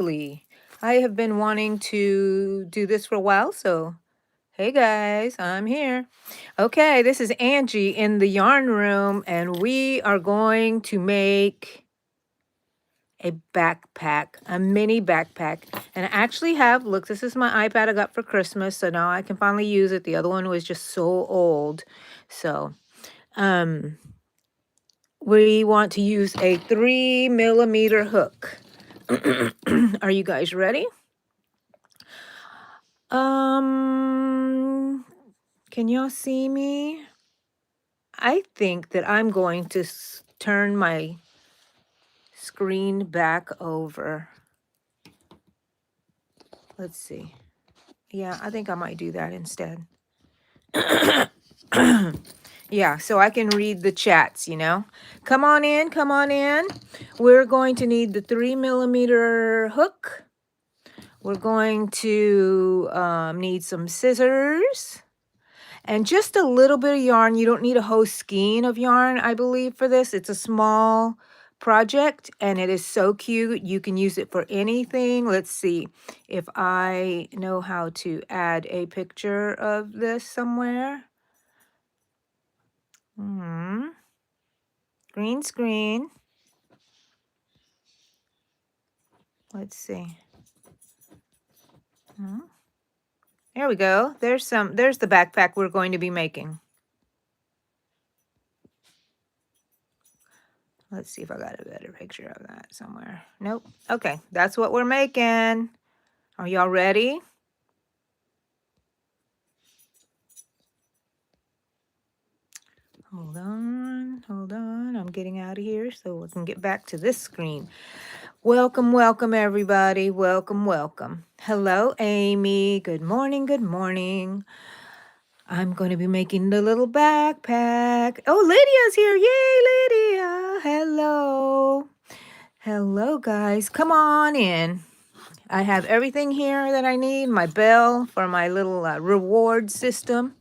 I have been wanting to do this for a while, so hey guys, I'm here. Okay, this is Angie in the yarn room, and we are going to make a backpack, a mini backpack. And I actually have, look, this is my iPad I got for Christmas, so now I can finally use it. The other one was just so old. So, we want to use a 3mm hook. Are you guys ready? Can y'all see me? I think that I'm going to turn my screen back over. Let's see. Yeah, I think I might do that instead. Yeah, so I can read the chats, you know. Come on in, come on in. We're going to need the 3mm hook. We're going to need some scissors and just a little bit of yarn. You don't need a whole skein of yarn, I believe, for this. It's a small project and it is so cute. You can use it for anything. Let's see if I know how to add a picture of this somewhere. Green screen. Let's see. There we go. There's the backpack we're going to be making. Let's see if I got a better picture of that somewhere. Nope. Okay, that's what we're making. Are y'all ready? Hold on, hold on. I'm getting out of here so we can get back to this screen. Welcome, welcome, everybody. Welcome, welcome. Hello, Amy. Good morning, good morning. I'm going to be making the little backpack. Oh, Lydia's here. Yay, Lydia. Hello. Hello, guys. Come on in. I have everything here that I need. My bell for my little reward system.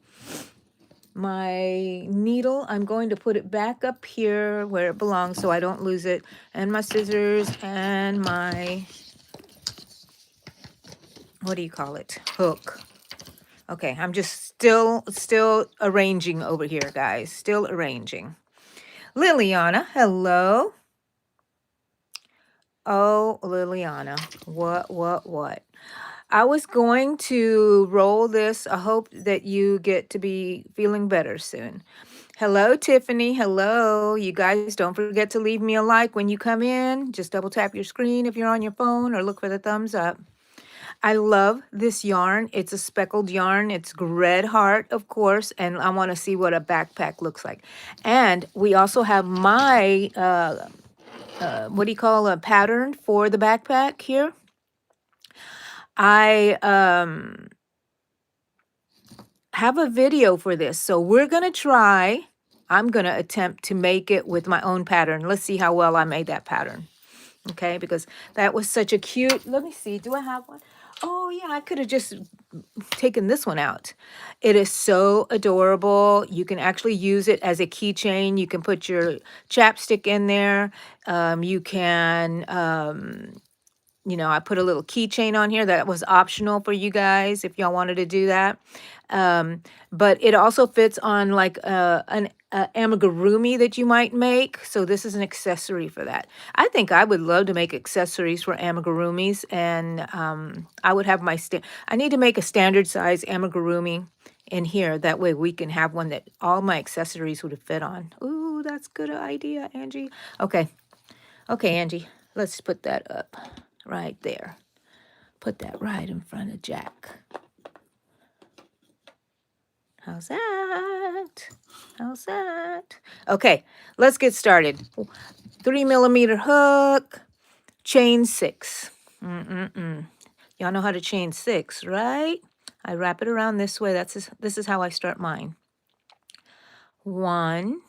My needle, I'm going to put it back up here where it belongs so I don't lose it. And my scissors and my, what do you call it? Hook. Okay, I'm just still arranging over here, guys. Still arranging. Liliana, hello. Oh, Liliana, what? I was going to roll this. I hope that you get to be feeling better soon. Hello, Tiffany. Hello. You guys don't forget to leave me a like when you come in. Just double tap your screen if you're on your phone or look for the thumbs up. I love this yarn. It's a speckled yarn. It's red heart, of course, and I want to see what a backpack looks like. And we also have my, what do you call a pattern for the backpack here? I have a video for this. So we're going to try, I'm going to attempt to make it with my own pattern. Let's see how well I made that pattern. Okay, because that was such a cute, let me see, do I have one? Oh yeah, I could have just taken this one out. It is so adorable. You can actually use it as a keychain. You can put your chapstick in there. You can, you know, I put a little keychain on here that was optional for you guys if y'all wanted to do that. But it also fits on like an amigurumi that you might make. So this is an accessory for that. I think I would love to make accessories for amigurumis, and I would have my I need to make a standard size amigurumi in here. That way we can have one that all my accessories would fit on. Ooh, that's a good idea, Angie. Okay, Angie, let's put that up right there. Put that right in front of Jack. How's that? How's that? Okay, let's get started. 3mm hook, chain 6. Y'all know how to chain 6, right? I wrap it around this way. This is how I start mine. 1,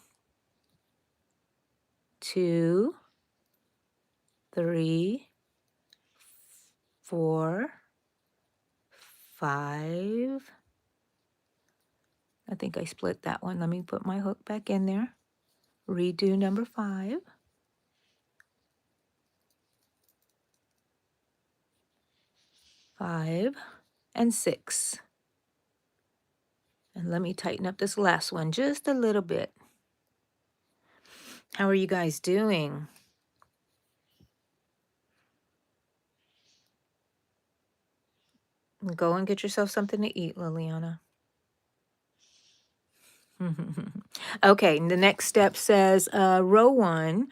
2, 3, 4, 5. I think I split that one. Let me put my hook back in there. Redo number 5. 5, and 6. And let me tighten up this last one just a little bit. How are you guys doing? Go and get yourself something to eat, Liliana. Okay, the next step says row 1,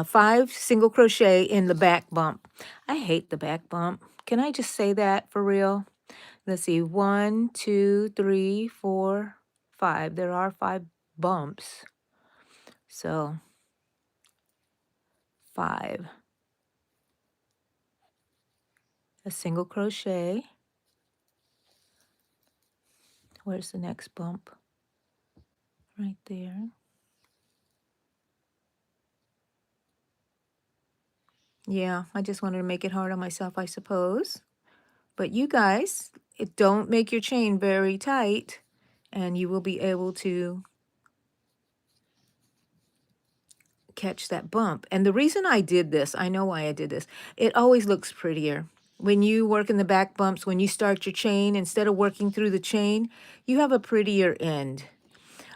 5 single crochet in the back bump. I hate the back bump. Can I just say that for real? Let's see, 1, 2, 3, 4, 5. There are 5 bumps. So 5. A single crochet. Where's the next bump? Right there. Yeah, I just wanted to make it hard on myself, I suppose. But you guys, don't make your chain very tight, and you will be able to catch that bump. And the reason I did this, I know why I did this. It always looks prettier. When you work in the back bumps, when you start your chain, instead of working through the chain, you have a prettier end.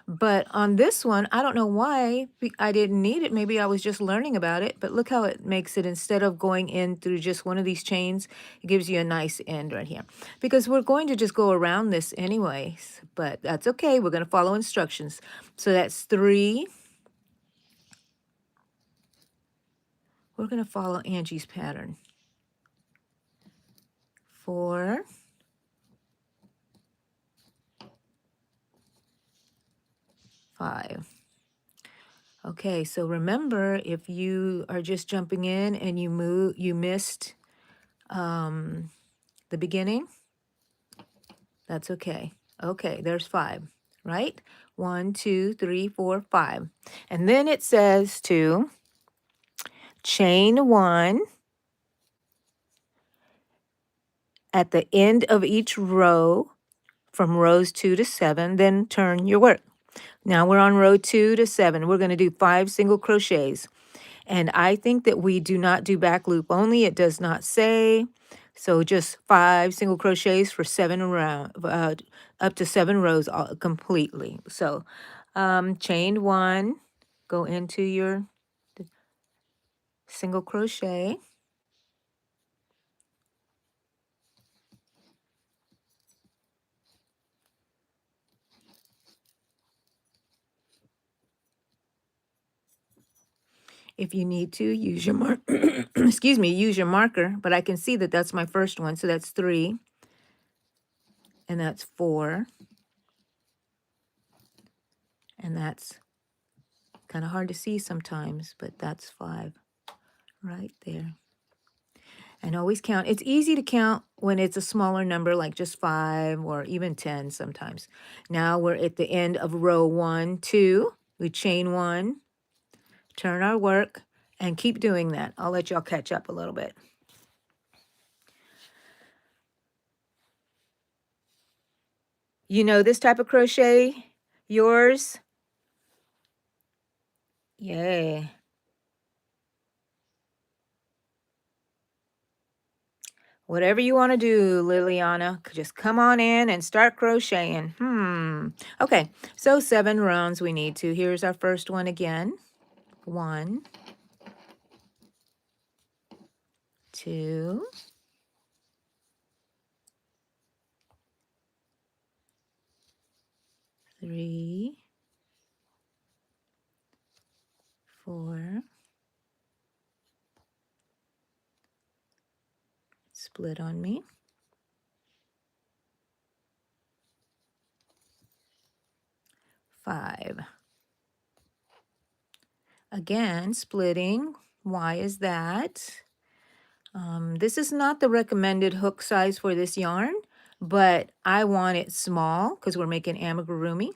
But on this one, I don't know why I didn't need it. Maybe I was just learning about it. But look how it makes it, instead of going in through just one of these chains, it gives you a nice end right here. Because we're going to just go around this anyways. But that's okay. We're going to follow instructions. So that's 3. We're going to follow Angie's pattern. 4. 5. Okay, so remember, if you are just jumping in and you missed the beginning, that's okay. Okay, there's 5, right? 1, 2, 3, 4, 5. And then it says to chain 1 at the end of each row from rows 2 to 7, then turn your work. Now we're on row 2 to 7. We're going to do 5 single crochets. And I think that we do not do back loop only. It does not say. So just 5 single crochets for 7 round, up to 7 rows completely. So chain 1, go into your single crochet. If you need to, use your excuse me, use your marker, but I can see that that's my first one, so that's 3, and that's 4, and that's kind of hard to see sometimes, but that's 5 right there. And always count. It's easy to count when it's a smaller number, like just 5 or even 10 sometimes. Now we're at the end of row 1, 2. We chain 1, turn our work, and keep doing that. I'll let y'all catch up a little bit. You know this type of crochet? Yours? Yay. Whatever you want to do, Liliana, just come on in and start crocheting. Okay, so 7 rounds we need to. Here's our first one again. 1, 2, 3, 4, split on me, 5. Again, splitting. Why is that? This is not the recommended hook size for this yarn, but I want it small because we're making amigurumi.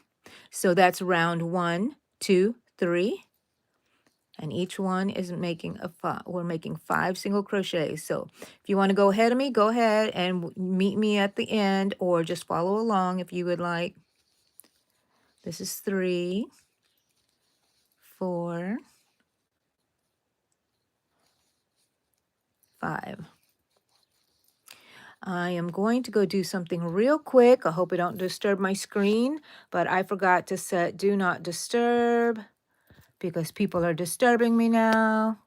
So that's round 1, 2, 3. And each one is making we're making 5 single crochets. So if you want to go ahead of me, go ahead and meet me at the end, or just follow along if you would like. This is 3, 4, 5. I am going to go do something real quick. I hope I don't disturb my screen, but I forgot to set do not disturb because people are disturbing me now.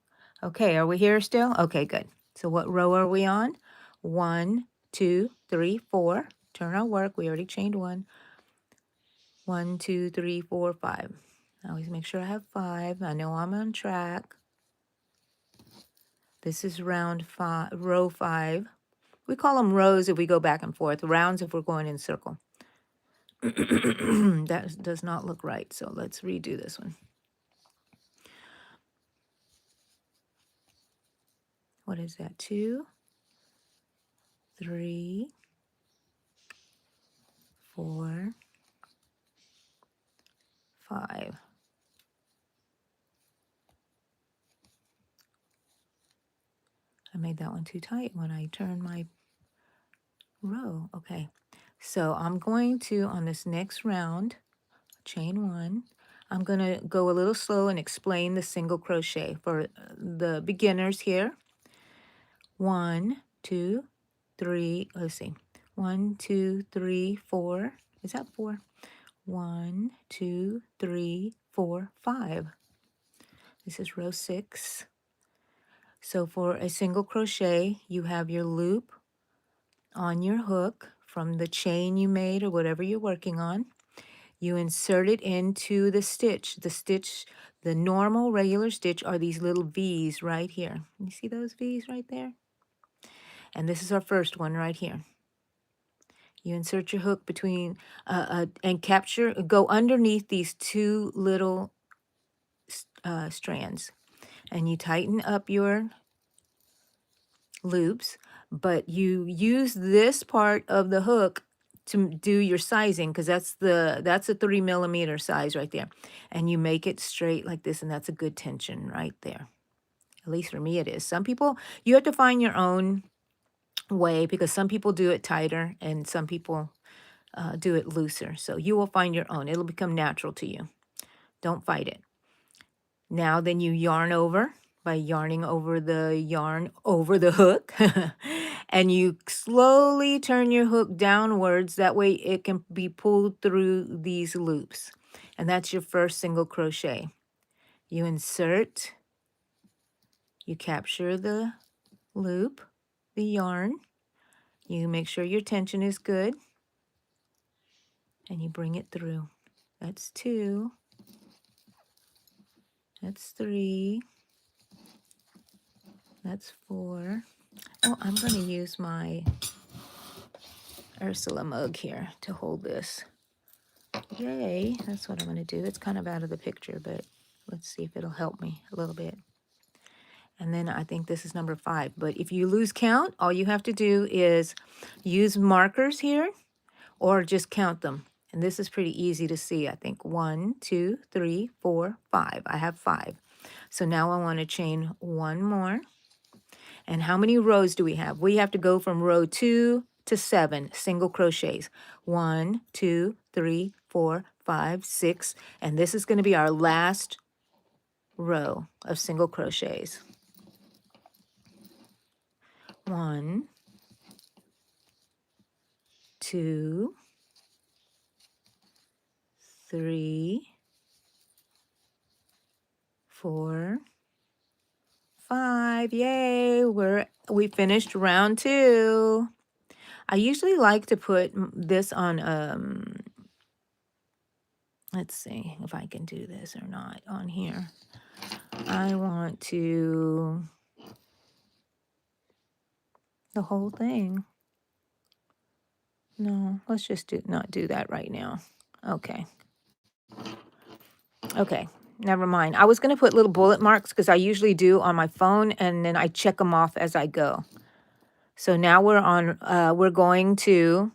Okay, are we here still? Okay, good. So what row are we on? 1, 2, 3, 4. Turn our work. We already chained one. 1, 2, 3, 4, 5. I always make sure I have 5. I know I'm on track. This is round 5, row 5. We call them rows if we go back and forth, rounds if we're going in circle. That does not look right, so let's redo this one. What is that? 2, 3, 4, 5. I made that one too tight when I turned my row. Okay, so I'm going to, on this next round, chain 1. I'm going to go a little slow and explain the single crochet for the beginners here. 1, 2, 3, let's see. 1, 2, 3, 4. Is that 4? 1, 2, 3, 4, 5. This is row 6. So for a single crochet, you have your loop on your hook from the chain you made or whatever you're working on. You insert it into the stitch. The normal regular stitch are these little V's right here. You see those V's right there? And this is our first one right here. You insert your hook between and go underneath these 2 little strands. And you tighten up your loops, but you use this part of the hook to do your sizing, because that's a 3 millimeter size right there, and you make it straight like this, and that's a good tension right there. At least for me it is. Some people, you have to find your own way, because some people do it tighter and some people do it looser. So you will find your own. It'll become natural to you. Don't fight it. Now then you yarn over by yarning over the yarn over the hook. And you slowly turn your hook downwards. That way it can be pulled through these loops. And that's your first single crochet. You insert, you capture the loop, the yarn. You make sure your tension is good. And you bring it through. That's 2. That's 3. That's 4. Oh, I'm going to use my Ursula mug here to hold this. Yay, that's what I'm going to do. It's kind of out of the picture, but let's see if it'll help me a little bit. And then I think this is number 5. But if you lose count, all you have to do is use markers here or just count them. And this is pretty easy to see, I think. 1, 2, 3, 4, 5. I have 5. So now I want to chain 1 more. And how many rows do we have? We have to go from row 2 to 7 single crochets. 1, 2, 3, 4, 5, 6. And this is going to be our last row of single crochets. 1, 2, 3, 4, 5. Yay, we finished round 2. I usually like to put this on let's see if I can do this or not on here. I want to the whole thing. No, let's just not do that right now. Okay. Okay, never mind. I was going to put little bullet marks because I usually do on my phone, and then I check them off as I go. So now we're going to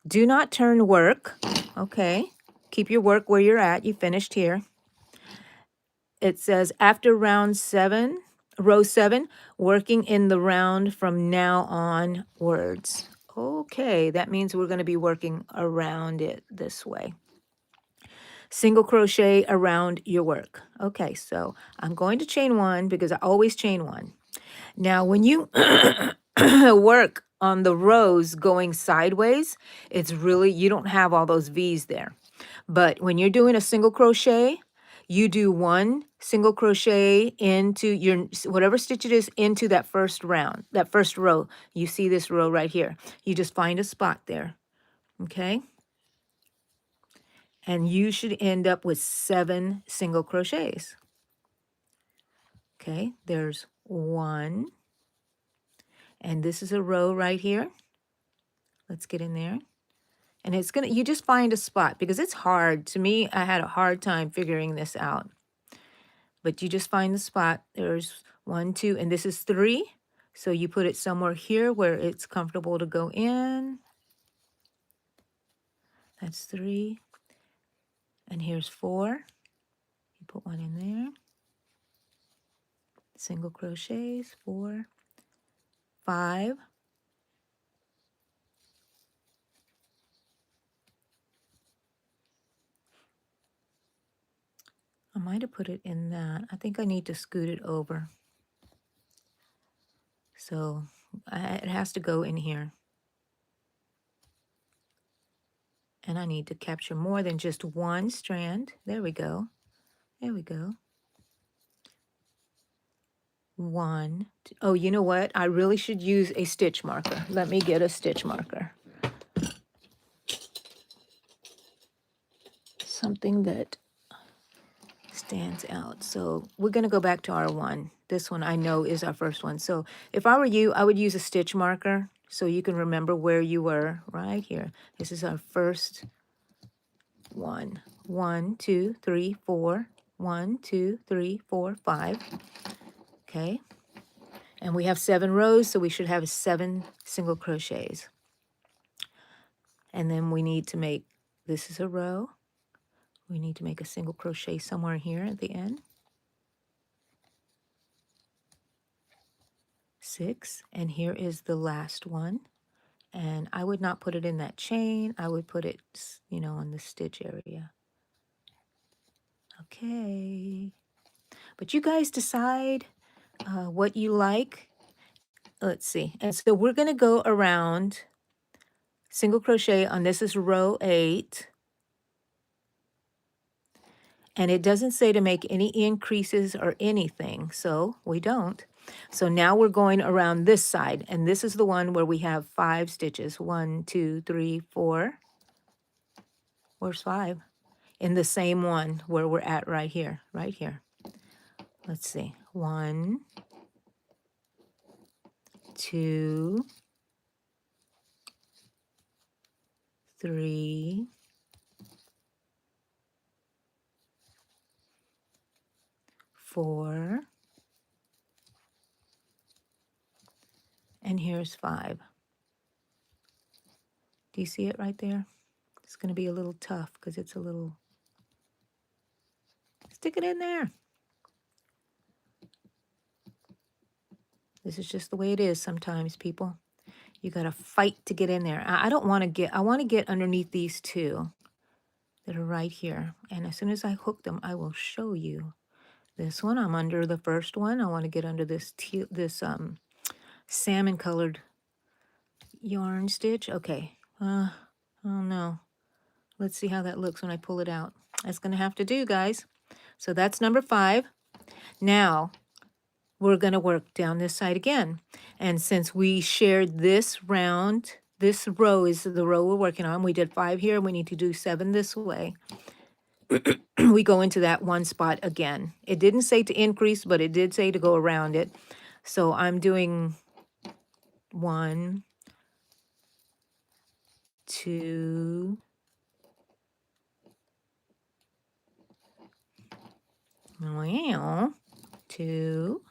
do not turn work. Okay, keep your work where you're at. You finished here. It says after round 7, row 7, working in the round from now onwards. Okay, that means we're going to be working around it this way. Single crochet around your work. Okay, so I'm going to chain 1 because I always chain 1. Now when you work on the rows going sideways, it's really, you don't have all those V's there. But when you're doing a single crochet, you do one single crochet into your whatever stitch it is into that first round, that first row. You see this row right here. You just find a spot there, okay? And you should end up with 7 single crochets. Okay, there's 1, and this is a row right here. Let's get in there. And it's gonna, you just find a spot because it's hard. To me, I had a hard time figuring this out. But you just find the spot. There's 1, 2, and this is 3. So you put it somewhere here where it's comfortable to go in. That's 3. And here's 4. You put 1 in there. Single crochets, 4, 5. I might have put it in that. I think I need to scoot it over. So it has to go in here. And I need to capture more than just 1 strand. There we go. There we go. 1. Oh, you know what? I really should use a stitch marker. Let me get a stitch marker. Something that stands out. So we're going to go back to our 1. This one I know is our first one. So if I were you, I would use a stitch marker so you can remember where you were right here. This is our first one. 1, 2, 3, 4. 1, 2, 3, 4, 5. Okay. And we have 7 rows, so we should have 7 single crochets. And then we need to make, this is a row. We need to make a single crochet somewhere here at the end. 6, and here is the last one. And I would not put it in that chain. I would put it, you know, on the stitch area. Okay. But you guys decide what you like. Let's see. And so we're going to go around single crochet on, this is row 8. And it doesn't say to make any increases or anything, so we don't. So now we're going around this side, and this is the one where we have 5 stitches. 1, 2, 3, 4. Where's 5? In the same one where we're at right here, right here. Let's see. 1, 2, 3, 4, and here's 5. Do you see it right there? It's going to be a little tough because it's a little, stick it in there. This is just the way it is sometimes, people. You got to fight to get in there. I don't want to get, I want to get underneath these 2 that are right here. And as soon as I hook them, I will show you. This one, I'm under the first one. I want to get under this salmon colored yarn stitch. Okay. Oh no. Let's see how that looks when I pull it out. That's going to have to do, guys. So that's number 5. Now, we're going to work down this side again. And since we shared this round, this row is the row we're working on. We did 5 here. We need to do 7 this way. We go into that one spot again. It didn't say to increase, but it did say to go around it. So I'm doing 1, 2, 2,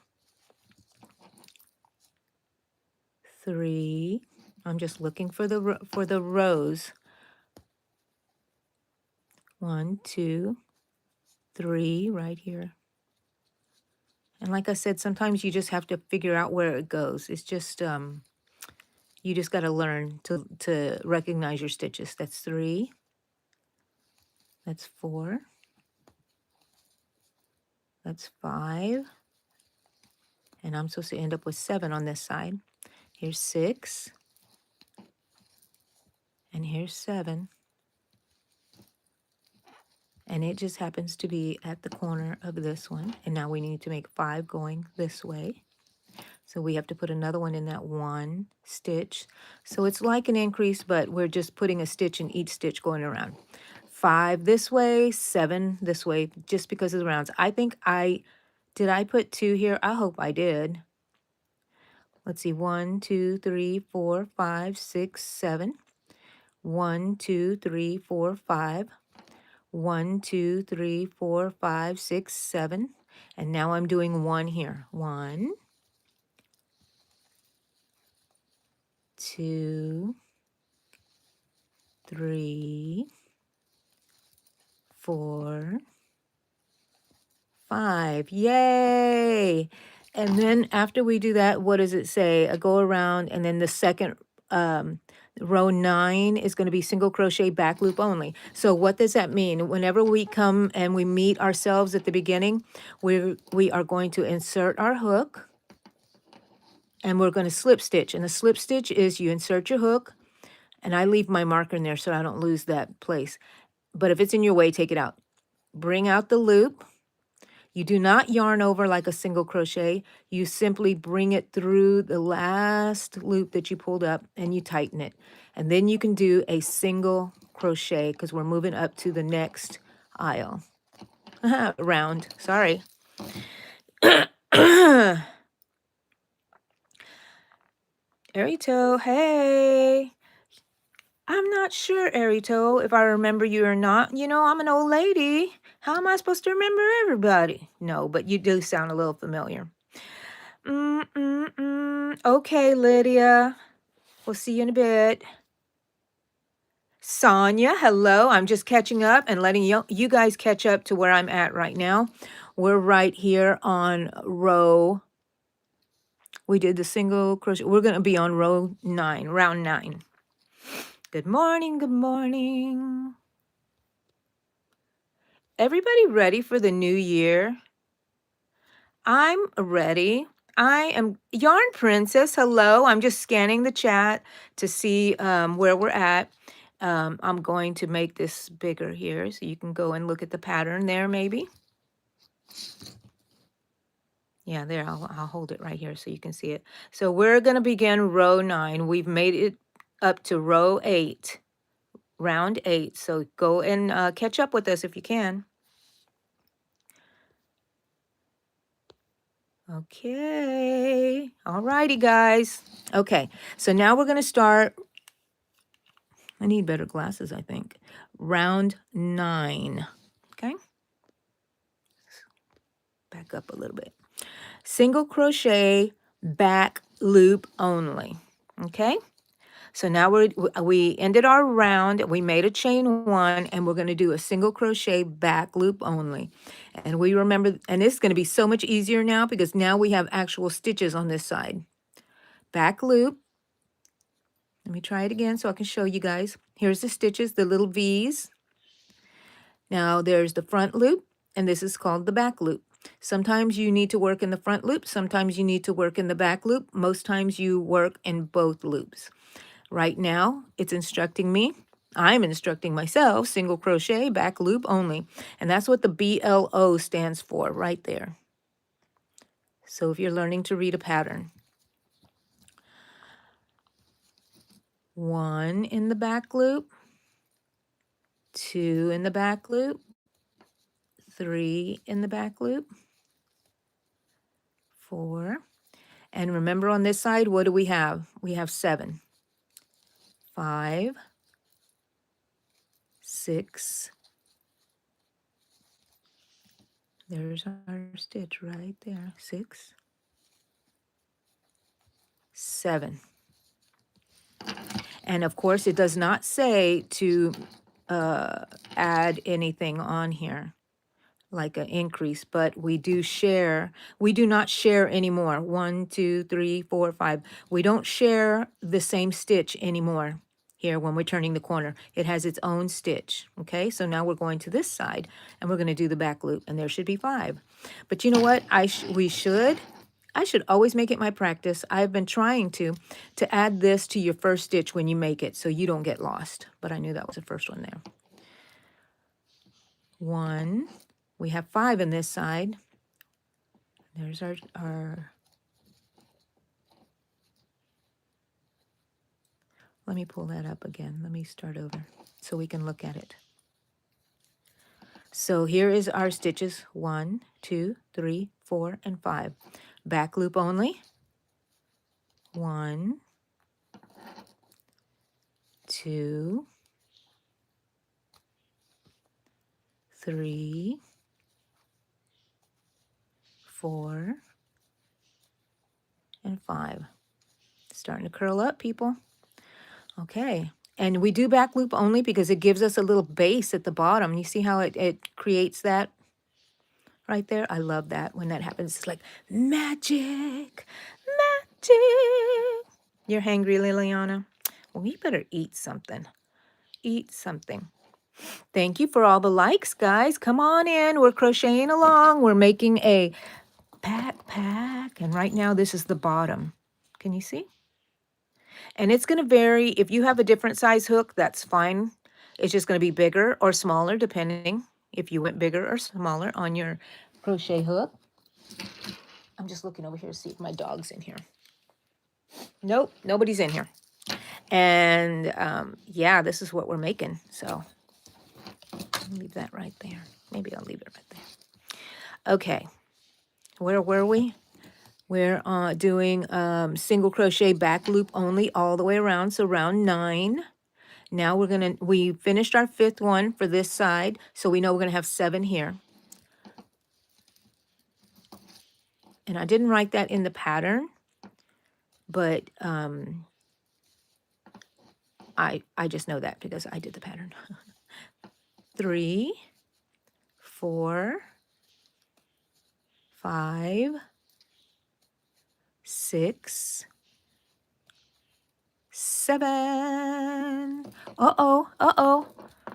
3. I'm just looking for the rows. 1, 2, 3 right here. And like I said, sometimes you just have to figure out where it goes. It's just you just got to learn to recognize your stitches. That's 3. That's 4. That's 5. And I'm supposed to end up with 7 on this side. Here's 6, and here's 7. And it just happens to be at the corner of this one. And now we need to make 5 going this way. So we have to put another one in that one stitch. So it's like an increase, but we're just putting a stitch in each stitch going around. 5 this way, 7 this way, just because of the rounds. I think did I put 2 here? I hope I did. Let's see, 1, 2, 3, 4, 5, 6, 7. 1, 2, 3, 4, 5. 1, 2, 3, 4, 5, 6, 7. And now I'm doing 1 here. 1, 2, 3, 4, 5. Yay! And then after we do that, what does it say? I go around, and then the second row 9 is going to be single crochet back loop only. So what does that mean? Whenever we come and we meet ourselves at the beginning, we are going to insert our hook, and we're going to slip stitch. And the slip stitch is you insert your hook, and I leave my marker in there so I don't lose that place. But if it's in your way, take it out. Bring out the loop. You do not yarn over like a single crochet. You simply bring it through the last loop that you pulled up and you tighten it. And then you can do a single crochet because we're moving up to the next aisle. Round, sorry. Arito, hey. I'm not sure, Arito, if I remember you or not. You know, I'm an old lady. How am I supposed to remember everybody? No, but you do sound a little familiar. Okay, Lydia. We'll see you in a bit. Sonia, hello. I'm just catching up and letting you guys catch up to where I'm at right now. We're right here on row. We did the single crochet. We're going to be on row 9, round 9. Good morning, good morning. Everybody ready for the new year? I'm ready. I am Yarn Princess. Hello. I'm just scanning the chat to see where we're at. I'm going to make this bigger here so you can go and look at the pattern there maybe. Yeah, there. I'll hold it right here so you can see it. So we're going to begin row 9. We've made it up to row 8, round 8. So go and catch up with us if you can. Okay. All righty, guys. Okay. So now we're going to start. I need better glasses, I think. Round 9. Okay. Back up a little bit. Single crochet back loop only. Okay. So now we ended our round. We made a chain 1, and we're going to do a single crochet back loop only. And we remember, and this is going to be so much easier now because now we have actual stitches on this side. Back loop. Let me try it again so I can show you guys. Here's the stitches, the little V's. Now there's the front loop, and this is called the back loop. Sometimes you need to work in the front loop. Sometimes you need to work in the back loop. Most times you work in both loops. Right now, it's instructing me. I'm instructing myself, single crochet, back loop only. And that's what the BLO stands for right there. So if you're learning to read a pattern. 1 in the back loop, 2 in the back loop, 3 in the back loop, 4. And remember on this side, what do we have? We have 7. 5, 6. There's our stitch right there. 6, 7. And of course, it does not say to add anything on here, like an increase, but we do share. We do not share anymore. 1, 2, 3, 4, 5. We don't share the same stitch anymore here when we're turning the corner. It has its own stitch. Okay, so now we're going to this side and we're going to do the back loop, and there should be 5. But you know what? We should I should always make it my practice. I've been trying to add this to your first stitch when you make it so you don't get lost. But I knew that was the first one there. 1. We have 5 in this side. There's our let me pull that up again. Let me start over so we can look at it. So here is our stitches 1, 2, 3, 4, and 5. Back loop only. 1, 2, 3, 4, and 5. Starting to curl up, people. Okay. And we do back loop only because it gives us a little base at the bottom. You see how it creates that right there? I love that when that happens. It's like magic, magic. You're hangry, Liliana? Well, you better eat something. Eat something. Thank you for all the likes, guys. Come on in. We're crocheting along. We're making a backpack. And right now, this is the bottom. Can you see? And it's going to vary. If you have a different size hook, that's fine. It's just going to be bigger or smaller, depending if you went bigger or smaller on your crochet hook. I'm just looking over here to see if my dog's in here. Nope, nobody's in here. And yeah, this is what we're making. So I'll leave that right there. Maybe I'll leave it right there. Okay, where were we? We're doing single crochet back loop only all the way around, so round 9. Now we finished our 5th one for this side, so we know we're gonna have 7 here. And I didn't write that in the pattern, but I just know that because I did the pattern. 3, 4, 5, 6, 7. Uh-oh.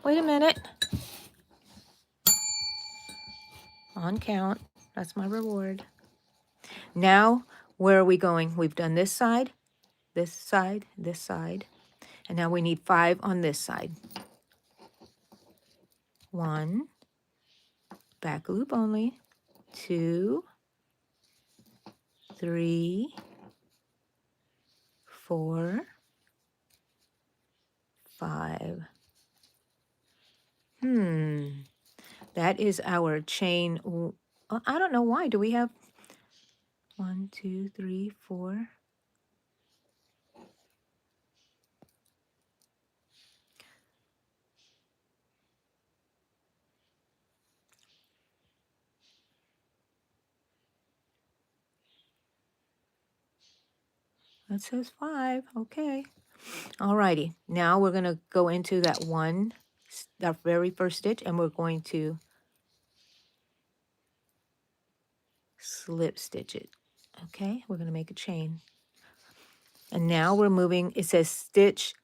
Wait a minute. On count. That's my reward. Now, where are we going? We've done this side, this side, this side. And now we need 5 on this side. 1, back loop only. 2, 3, 4, 5. That is our chain. I don't know why. Do we have 1, 2, 3, 4? That says 5. Okay. Alrighty. Now we're going to go into that our very first stitch, and we're going to slip stitch it. Okay, we're going to make a chain. And now we're moving, it says stitch,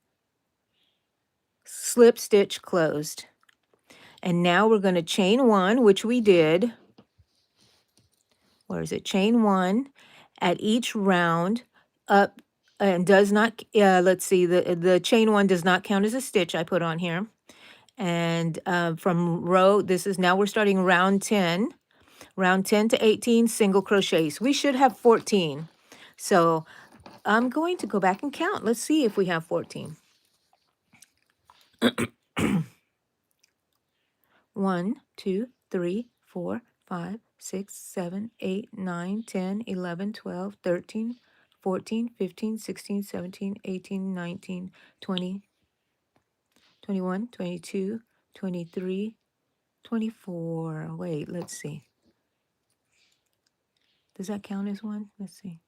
slip stitch closed. And now we're going to chain 1, which we did. Where is it? Chain 1 at each round up, and does not, let's see, the chain 1 does not count as a stitch I put on here. And from row, now we're starting round 10. Round 10 to 18 single crochets. We should have 14. So I'm going to go back and count. Let's see if we have 14. 1, 2, 3, 4, 5, 6, 7, 8, 9, 10, 11, 12, 13, 14, 15, 16, 17, 18, 19, 20, 21, 22, 23, 24. Wait, let's see. Does that count as one? Let's see.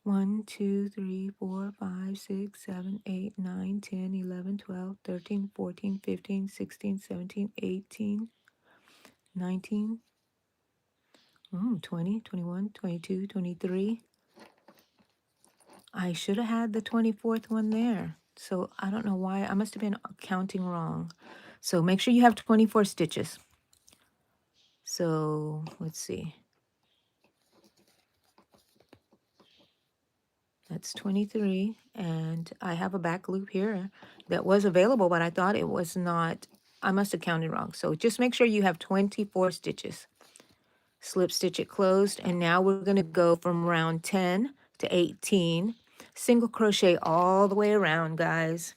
1, 2, 3, 4, 5, 6, 7, 8, 9, 10, 11, 12, 13, 14, 15, 16, 17, 18, 19, 20, 21, 22, 23. I should have had the 24th one there. So I don't know why. I must have been counting wrong. So make sure you have 24 stitches. So let's see. That's 23. And I have a back loop here that was available, but I thought it was not. I must have counted wrong. So just make sure you have 24 stitches. Slip stitch it closed, and now we're going to go from round 10 to 18. Single crochet all the way around, guys.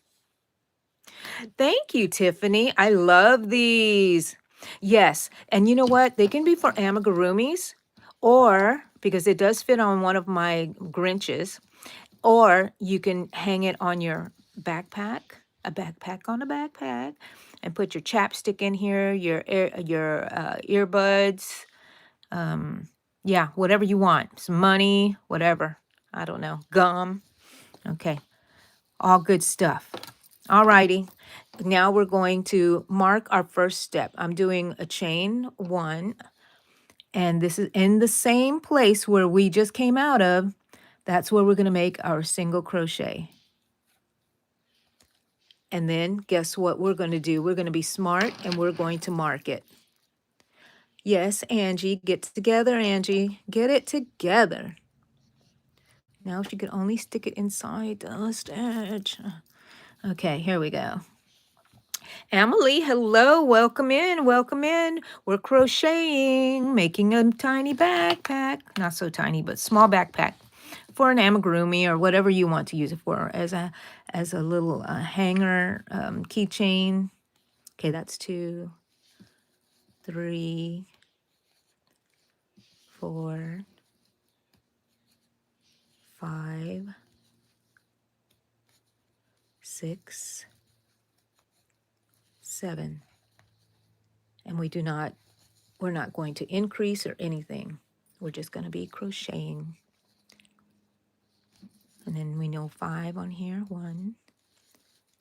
Thank you, Tiffany. I love these. Yes, and you know what? They can be for amigurumis, or because it does fit on one of my Grinches, or you can hang it on your backpack, a backpack on a backpack, and put your chapstick in here, your earbuds, yeah, whatever you want, some money, whatever. I don't know, gum. Okay, all good stuff. All righty. Now we're going to mark our first step. I'm doing a chain 1, and this is in the same place where we just came out of. That's where we're going to make our single crochet. And then guess what we're going to do? We're going to be smart, and we're going to mark it. Yes, Angie, get together, Angie. Get it together. Now if you could only stick it inside the stitch. Okay, here we go. Emily, hello, welcome in, welcome in. We're crocheting, making a tiny backpack. Not so tiny, but small backpack for an amigurumi or whatever you want to use it for, as a little hanger, keychain. Okay, that's 2, 3, 4, 5, 6, 7. And we're not going to increase or anything. We're just going to be crocheting. And then we know 5 on here. 1,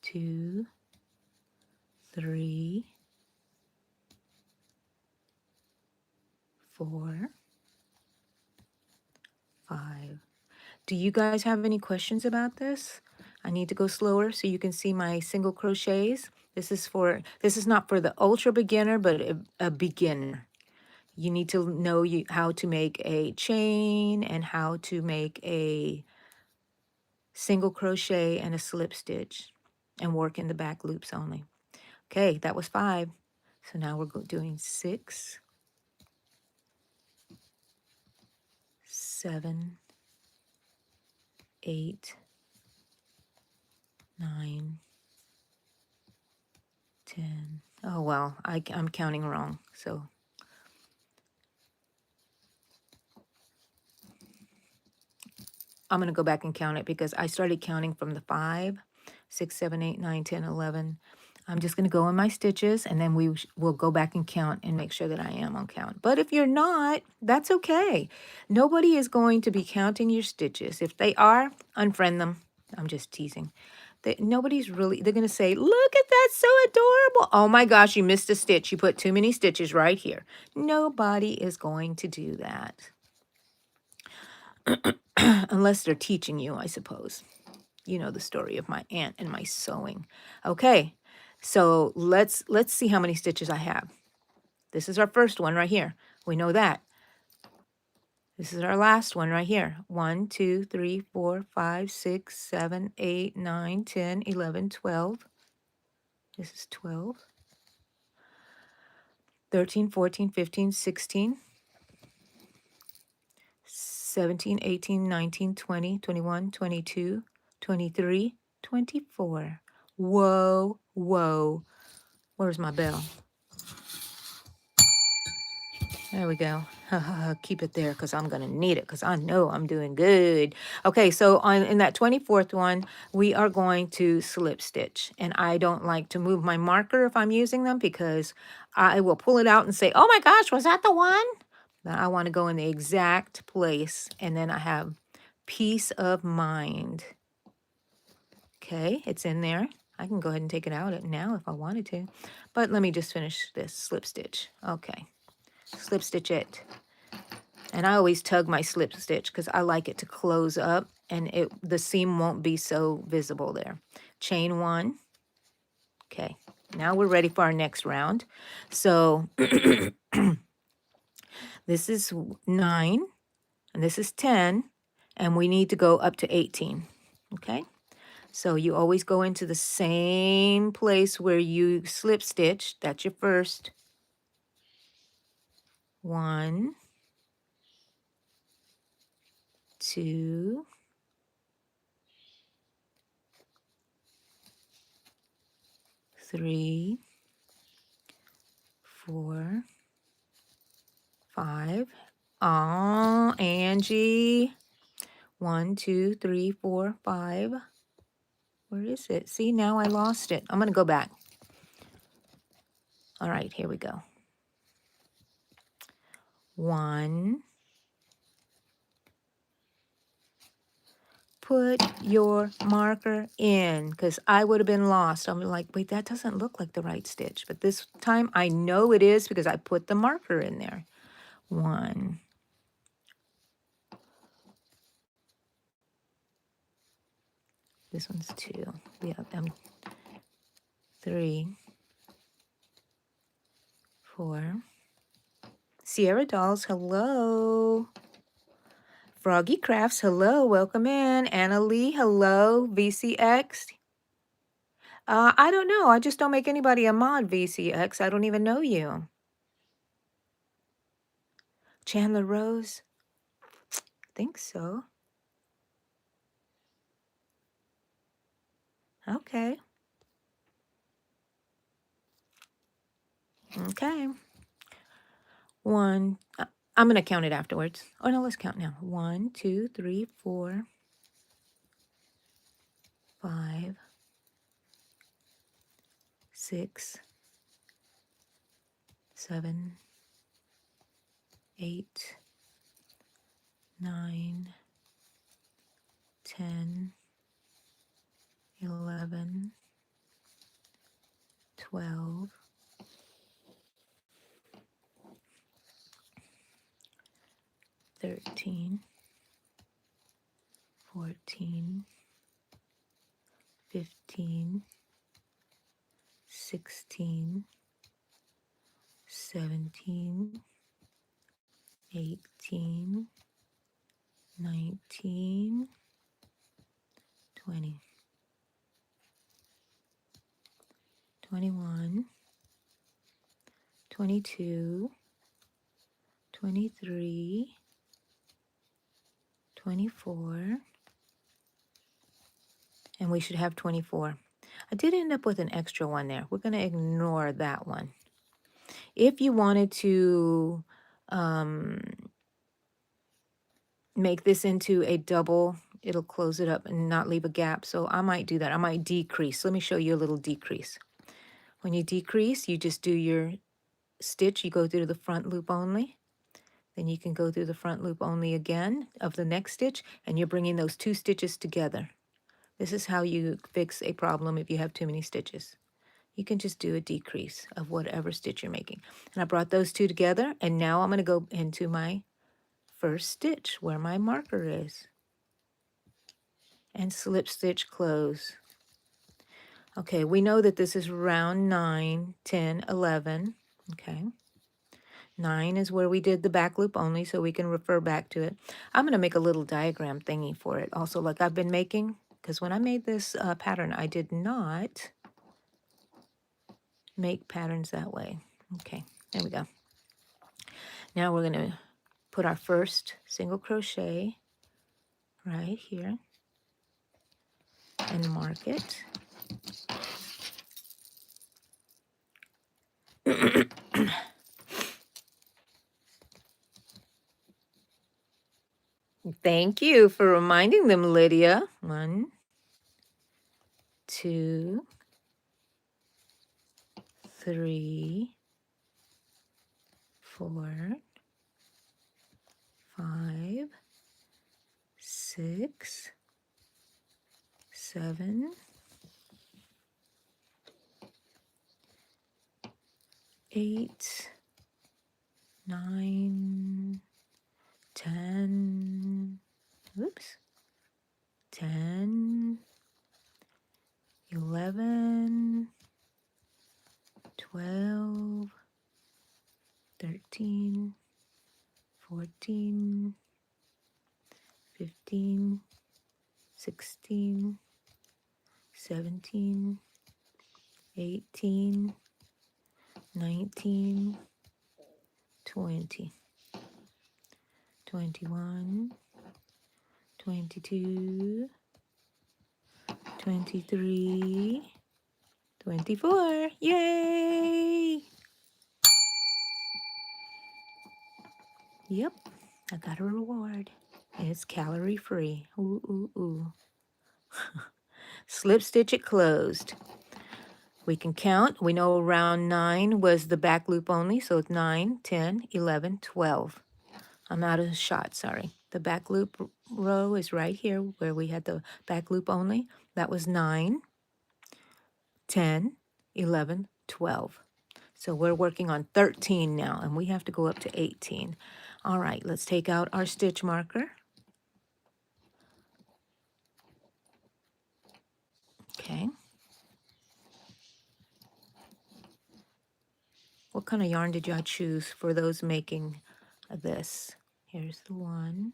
2, 3, 4, 5. Do you guys have any questions about this? I need to go slower so you can see my single crochets. This is not for the ultra beginner, but a beginner. You need to know how to make a chain and how to make a single crochet and a slip stitch and work in the back loops only. Okay, that was 5. So now we're doing 6, 7, 8, 9, 10. Oh, well, I'm counting wrong. So I'm going to go back and count it because I started counting from the 5, 6, 7, 8, 9, 10, 11. I'm just going to go in my stitches, and then we'll go back and count and make sure that I am on count. But if you're not, that's okay. Nobody is going to be counting your stitches. If they are, unfriend them. I'm just teasing. They're going to say, look at that, so adorable. Oh my gosh, you missed a stitch. You put too many stitches right here. Nobody is going to do that. Unless they're teaching you, I suppose. You know the story of my aunt and my sewing. Okay, so let's see how many stitches I have. This is our first one right here. We know that. This is our last one right here. 1, 2, 3, 4, 5, 6, 7, 8, 9, 10, 11, 12. This is 12. 13, 14, 15, 16. 17, 18, 19, 20, 21, 22, 23, 24. Whoa, whoa. Where's my bell? There we go. Keep it there because I'm going to need it because I know I'm doing good. Okay, so in that 24th one, we are going to slip stitch. And I don't like to move my marker if I'm using them because I will pull it out and say, oh my gosh, was that the one? Now I want to go in the exact place, and then I have peace of mind. Okay, it's in there. I can go ahead and take it out now if I wanted to. But let me just finish this slip stitch. Okay, slip stitch it. And I always tug my slip stitch because I like it to close up and the seam won't be so visible there. Chain 1. Okay, now we're ready for our next round. So this is 9, and this is 10, and we need to go up to 18. Okay, so you always go into the same place where you slip stitch. That's your first 1, 2, 3, 4, 5. Oh, Angie. 1, 2, 3, 4, 5. Where is it? See, now I lost it. I'm going to go back. All right, here we go. 1. Put your marker in, because I would have been lost. I'm like, wait, that doesn't look like the right stitch. But this time I know it is because I put the marker in there. 1. This one's 2. Yeah, 3, 4. Sierra Dolls, hello. Froggy Crafts, hello. Welcome in. Anna Lee, hello. VCX. I don't know. I just don't make anybody a mod, VCX. I don't even know you. Chandler Rose? Think so. Okay. Okay. 1. I'm going to count it afterwards. Oh, no, let's count now. 1, 2, 3, 4, 5, 6, 7, 8, 9, 10, 11, 12, 13, 14, 15, 16, 17, 18, 19, 20, 21, 22, 23, 24, and we should have 24. I did end up with an extra one there. We're going to ignore that one. If you wanted to make this into a double, it'll close it up and not leave a gap. So I might do that. I might decrease. Let me show you a little decrease. When you decrease, you just do your stitch. You go through the front loop only. Then you can go through the front loop only again of the next stitch, and you're bringing those 2 stitches together. This is how you fix a problem if you have too many stitches. You can just do a decrease of whatever stitch you're making. And I brought those 2 together, and now I'm going to go into my first stitch where my marker is. And slip stitch close. Okay, we know that this is round 9, 10, 11. Okay. 9 is where we did the back loop only, so we can refer back to it. I'm going to make a little diagram thingy for it also, like I've been making, because when I made this pattern, I did not make patterns that way. Okay, there we go. Now we're going to put our first single crochet right here and mark it. Thank you for reminding them, Lydia. 1, 2, 3, 4, 5, 6, 7, 8, 9, 10, oops, 10, 11, 12, 13, 14, 15, 16, 17, 18, 19, 20, 21, 22, 23, 24. Yay! Yep, I got a reward. It's calorie free. Ooh, ooh, ooh. Slip stitch it closed. We can count. We know round 9 was the back loop only, so it's 9, 10, 11, 12. I'm out of shot, sorry. The back loop row is right here where we had the back loop only. That was 9, 10, 11, 12. So we're working on 13 now, and we have to go up to 18. All right, let's take out our stitch marker. Okay. What kind of yarn did y'all choose for those making this? Here's the one.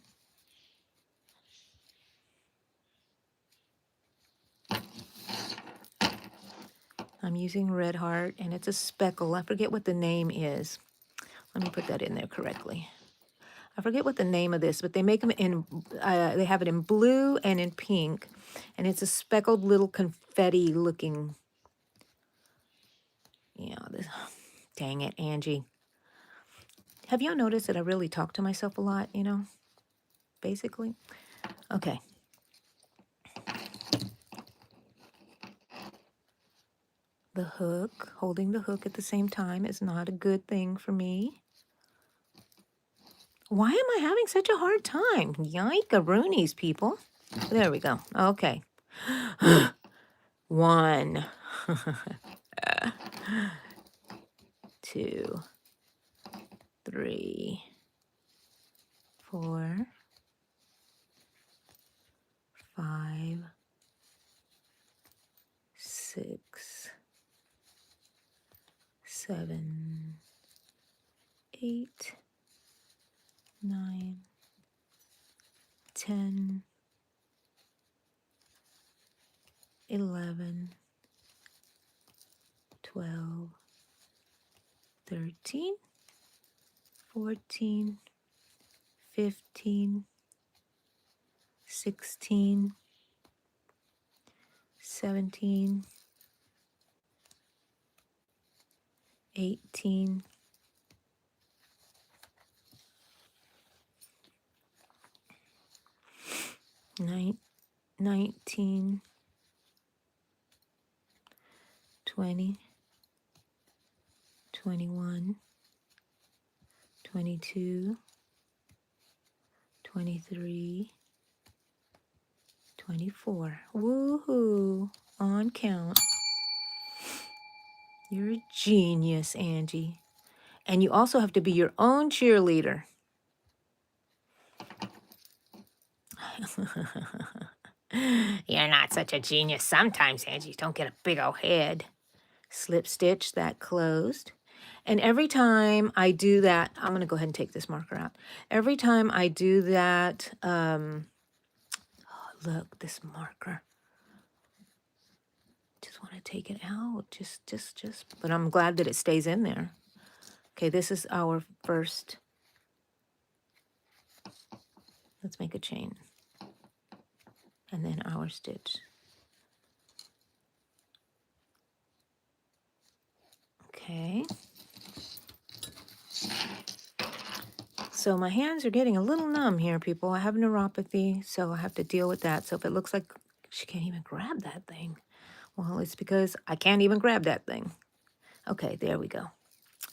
I'm using Red Heart, and it's a speckle. I forget what the name is. Let me put that in there correctly. I forget what the name of this, but they make them in, they have it in blue and in pink, and it's a speckled little confetti-looking, this, dang it, Angie. Have y'all noticed that I really talk to myself a lot, basically? Okay. The hook, holding the hook at the same time is not a good thing for me. Why am I having such a hard time? Yike-a-roonies, people. There we go. Okay. 1, 2, 3, 4, 5, 6, 7, 8, 9, 10, 11, 12, 13, 14, 15, 16, 17, 18, 19, 20, 21, 22, 23, 24. Woohoo! On count. You're a genius, Angie. And you also have to be your own cheerleader. You're not such a genius sometimes, Angie. Don't get a big old head. Slip stitch that closed. And every time I do that, I'm going to go ahead and take this marker out. Every time I do that, look, this marker. Just want to take it out. Just. But I'm glad that it stays in there. Okay, this is our first. Let's make a chain. And then our stitch. Okay. So my hands are getting a little numb here, people. I have neuropathy, so I have to deal with that. So if it looks like she can't even grab that thing, well, it's because I can't even grab that thing. Okay, there we go.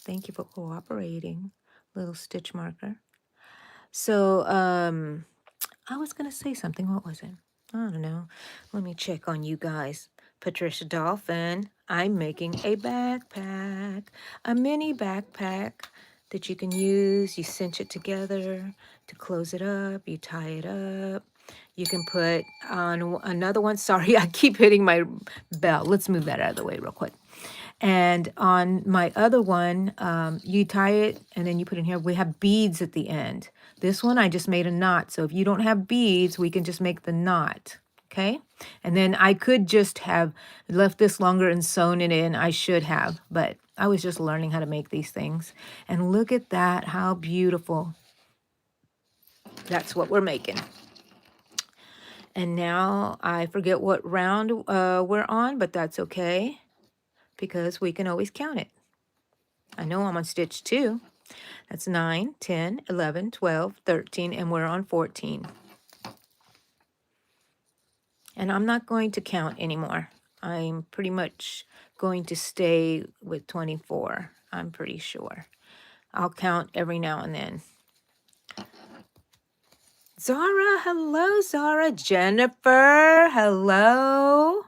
Thank you for cooperating. Little stitch marker. So I was going to say something. What was it? I don't know. Let me check on you guys. Patricia Dolphin, I'm making a backpack, a mini backpack that you can use. You cinch it together to close it up. You tie it up. You can put on another one. Sorry, I keep hitting my bell. Let's move that out of the way real quick. And on my other one, you tie it and then you put in here. We have beads at the end. This one, I just made a knot. So if you don't have beads, we can just make the knot. Okay. And then I could just have left this longer and sewn it in. I should have, but I was just learning how to make these things. And look at that. How beautiful. That's what we're making. And now I forget what round we're on, but that's okay because we can always count it. I know I'm on stitch 2. That's 9, 10, 11, 12, 13, and we're on 14. And I'm not going to count anymore. I'm pretty much going to stay with 24. I'm pretty sure. I'll count every now and then. Zara, hello, Zara. Jennifer, hello.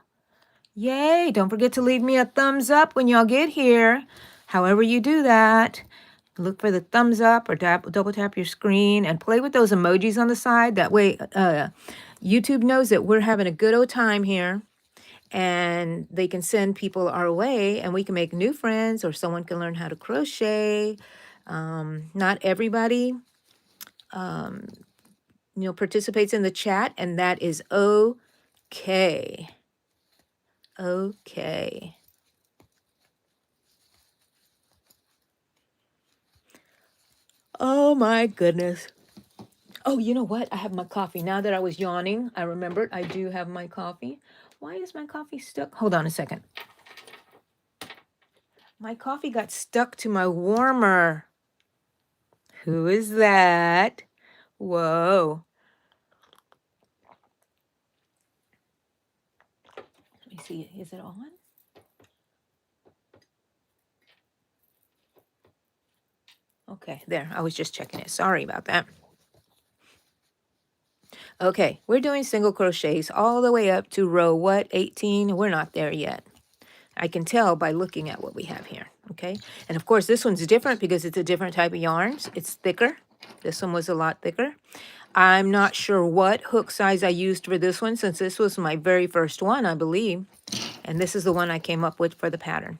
Yay, don't forget to leave me a thumbs up when y'all get here. However you do that, look for the thumbs up or double tap your screen and play with those emojis on the side. That way YouTube knows that we're having a good old time here and they can send people our way and we can make new friends or someone can learn how to crochet. Not everybody participates in the chat, and that is okay. Okay. Oh my goodness. Oh, you know what? I have my coffee. Now that I was yawning, I remembered I do have my coffee. Why is my coffee stuck? Hold on a second. My coffee got stuck to my warmer. Who is that? Whoa. Let me see. Is it on? Okay, there. I was just checking it. Sorry about that. Okay, we're doing single crochets all the way up to row, what, 18? We're not there yet. I can tell by looking at what we have here, okay? And of course, this one's different because it's a different type of yarns. It's thicker. This one was a lot thicker. I'm not sure what hook size I used for this one since this was my very first one, I believe. And this is the one I came up with for the pattern.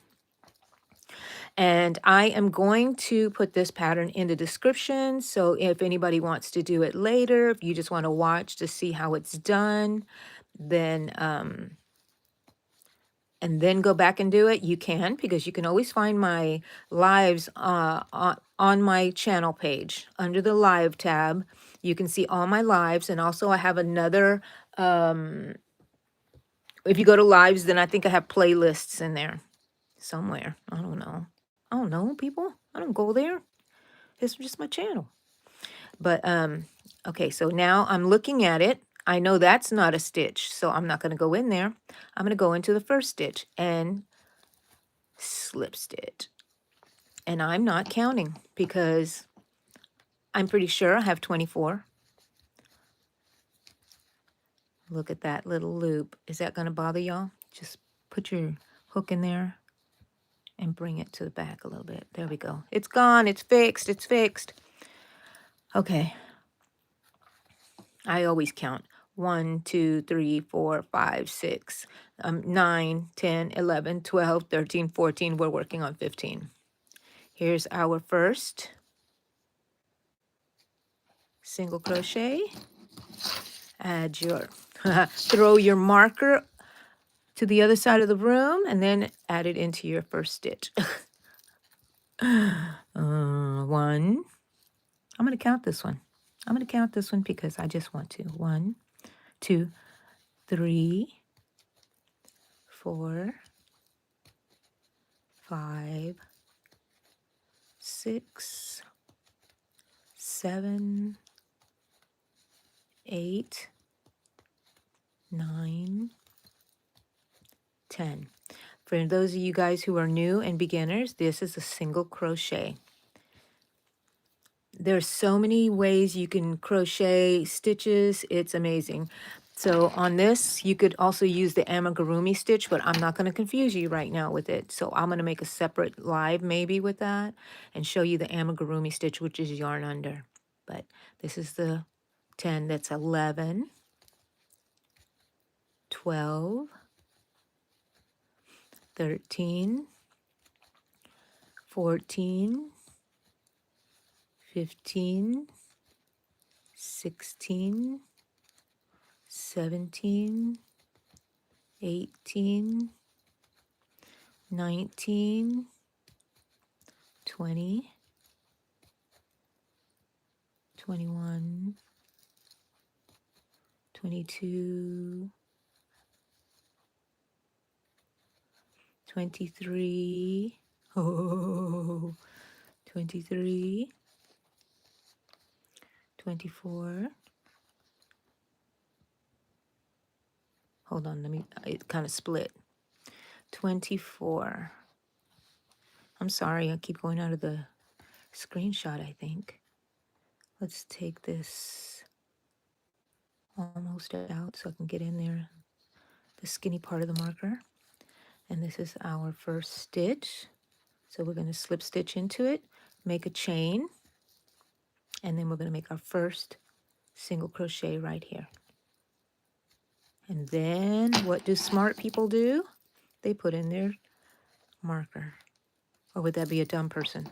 And I am going to put this pattern in the description. So if anybody wants to do it later, if you just want to watch to see how it's done, then and then go back and do it, you can, because you can always find my lives on my channel page. Under the live tab, you can see all my lives. And also I have another, if you go to lives, then I think I have playlists in there somewhere. I don't know. I don't know, people. I don't go there. It's just my channel. But, okay, so now I'm looking at it. I know that's not a stitch, so I'm not going to go in there. I'm going to go into the first stitch and slip stitch. And I'm not counting because I'm pretty sure I have 24. Look at that little loop. Is that going to bother y'all? Just put your hook in there and bring it to the back a little bit. There we go. It's gone. It's fixed. It's fixed. Okay. I always count. 1, 2, 3, 4, 5, 6, 9, 10, 11, 12, 13, 14. We're working on 15. Here's our first single crochet. Add your, throw your marker to the other side of the room and then add it into your first stitch. 1. I'm going to count this one. I'm going to count this one because I just want to. 1, 2, 3, 4, 5, 6, 7, 8, 9, 10. For those of you guys who are new and beginners, this is a single crochet. There's so many ways you can crochet stitches. It's amazing. So on this, you could also use the amigurumi stitch, but I'm not going to confuse you right now with it. So I'm going to make a separate live maybe with that and show you the amigurumi stitch, which is yarn under. But this is the 10. That's 11, 12, 13, 14, 15, 16, 17, 18, 19, 20, 21, 22, 23, oh, 23, 24. Hold on, it kind of split. 24. I'm sorry, I keep going out of the screenshot, I think. Let's take this almost out so I can get in there, the skinny part of the marker. And this is our first stitch. So we're going to slip stitch into it, make a chain, and then we're going to make our first single crochet right here. And then what do smart people do? They put in their marker. Or would that be a dumb person?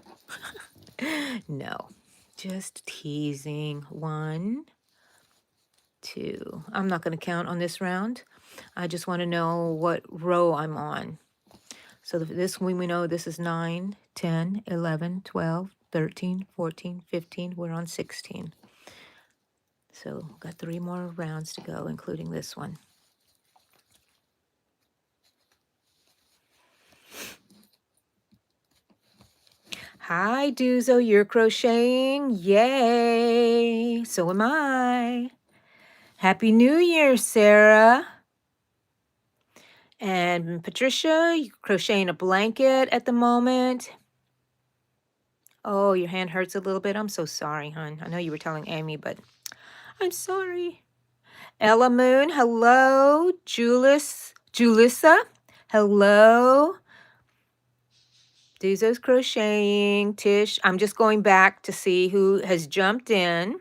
No, just teasing. 1, 2. I'm not going to count on this round. I just want to know what row I'm on. So this one, we know this is 9, 10, 11, 12, 13, 14, 15. We're on 16. So got 3 more rounds to go, including this one. Hi, Duzo, you're crocheting? Yay! So am I. Happy New Year, Sarah. And Patricia, you're crocheting a blanket at the moment. Oh, your hand hurts a little bit. I'm so sorry, hon. I know you were telling Amy, but I'm sorry. Ella Moon, hello. Julissa, hello. Duzo's crocheting. Tish, I'm just going back to see who has jumped in.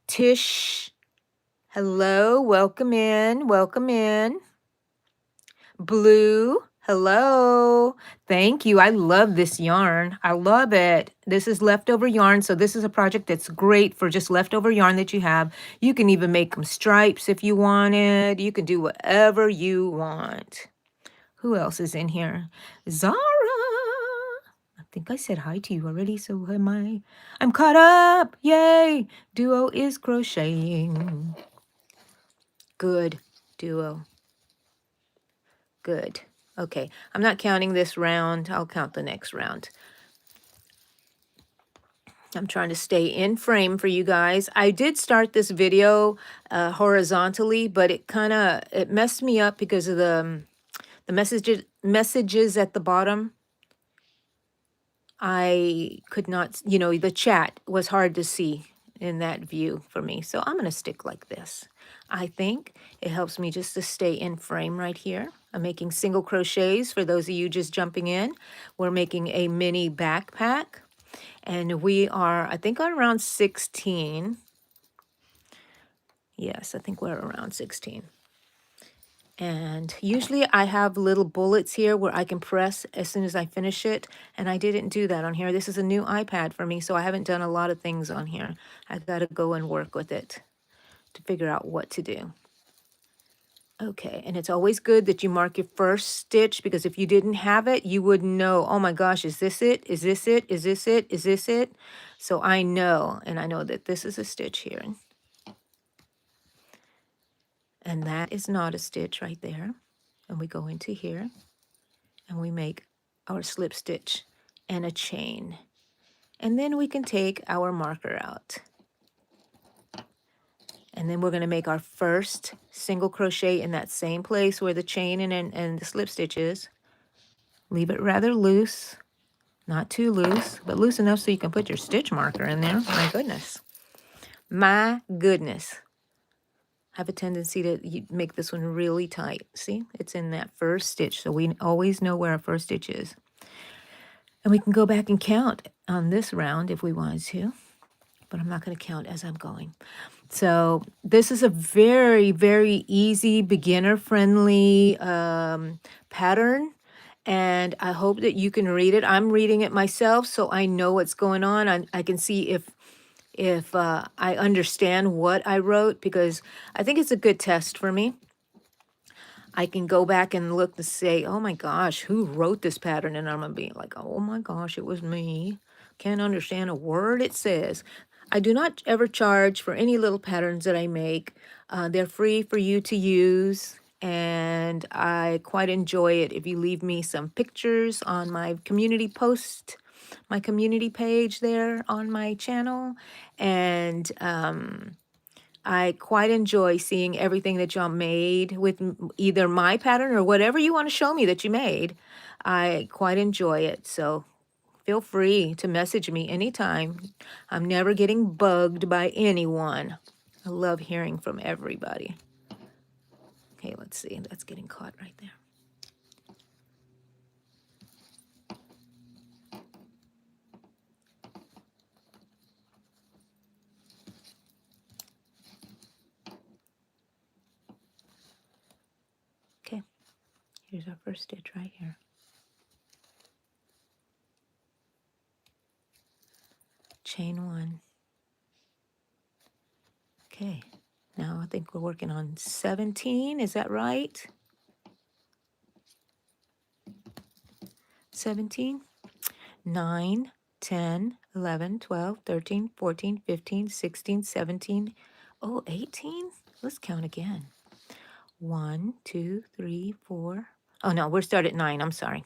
Tish, hello. Welcome in. Welcome in. Blue, hello. Thank you. I love this yarn. I love it. This is leftover yarn. So this is a project that's great for just leftover yarn that you have. You can even make them stripes if you wanted. You can do whatever you want. Who else is in here? Zara. I think I said hi to you already, so am I. I'm caught up. Yay. Duo is crocheting. Good, Duo. Good. Okay, I'm not counting this round. I'll count the next round. I'm trying to stay in frame for you guys. I did start this video horizontally, but it messed me up because of the messages at the bottom. I could not, the chat was hard to see in that view for me. So I'm going to stick like this. I think it helps me just to stay in frame right here. I'm making single crochets for those of you just jumping in. We're making a mini backpack. And we are, I think, around 16. Yes, I think we're around 16. And usually I have little bullets here where I can press as soon as I finish it. And I didn't do that on here. This is a new iPad for me, so I haven't done a lot of things on here. I've got to go and work with it to figure out what to do. Okay, and it's always good that you mark your first stitch, because if you didn't have it, you wouldn't know, oh my gosh, is this it? Is this it? Is this it? Is this it? So I know, and I know that this is a stitch here. And that is not a stitch right there. And we go into here and we make our slip stitch and a chain. And then we can take our marker out. And then we're going to make our first single crochet in that same place where the chain and the slip stitch is. Leave it rather loose, not too loose, but loose enough so you can put your stitch marker in there. My goodness. My goodness. I have a tendency to make this one really tight. See, it's in that first stitch, so we always know where our first stitch is. And we can go back and count on this round if we wanted to, but I'm not going to count as I'm going. So this is a very, very easy, beginner-friendly pattern. and I hope that you can read it. I'm reading it myself, so I know what's going on. I can see if I understand what I wrote, because I think it's a good test for me. I can go back and look to say, oh my gosh, who wrote this pattern? And I'm gonna be like, oh my gosh, it was me. Can't understand a word it says. I do not ever charge for any little patterns that I make. They're free for you to use, and I quite enjoy it if you leave me some pictures on my community post, my community page there on my channel. And I quite enjoy seeing everything that y'all made with either my pattern or whatever you want to show me that you made. I quite enjoy it. So feel free to message me anytime. I'm never getting bugged by anyone. I love hearing from everybody. Okay, let's see. That's getting caught right there. Okay, here's our first stitch right here. Chain one. Okay, now I think we're working on 17. Is that right? 17? 9, 10, 11, 12, 13, 14, 15, 16, 17, oh, 18? Let's count again. 1, 2, 3, 4. Oh, no, we're starting at 9. I'm sorry.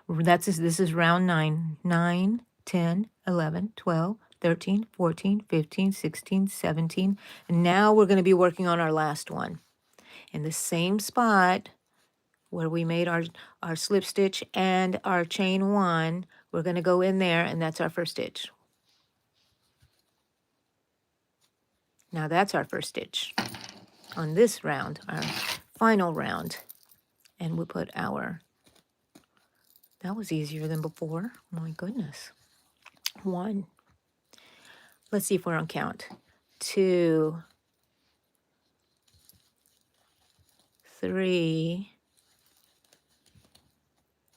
This is round 9. 9, 10, 11, 12, 13, 14, 15, 16, 17. And now we're going to be working on our last one. In the same spot where we made our slip stitch and our chain one, we're going to go in there, and that's our first stitch. Now that's our first stitch on this round, our final round. And we put our, that was easier than before. My goodness. 1. Let's see if we're on count. 2, 3,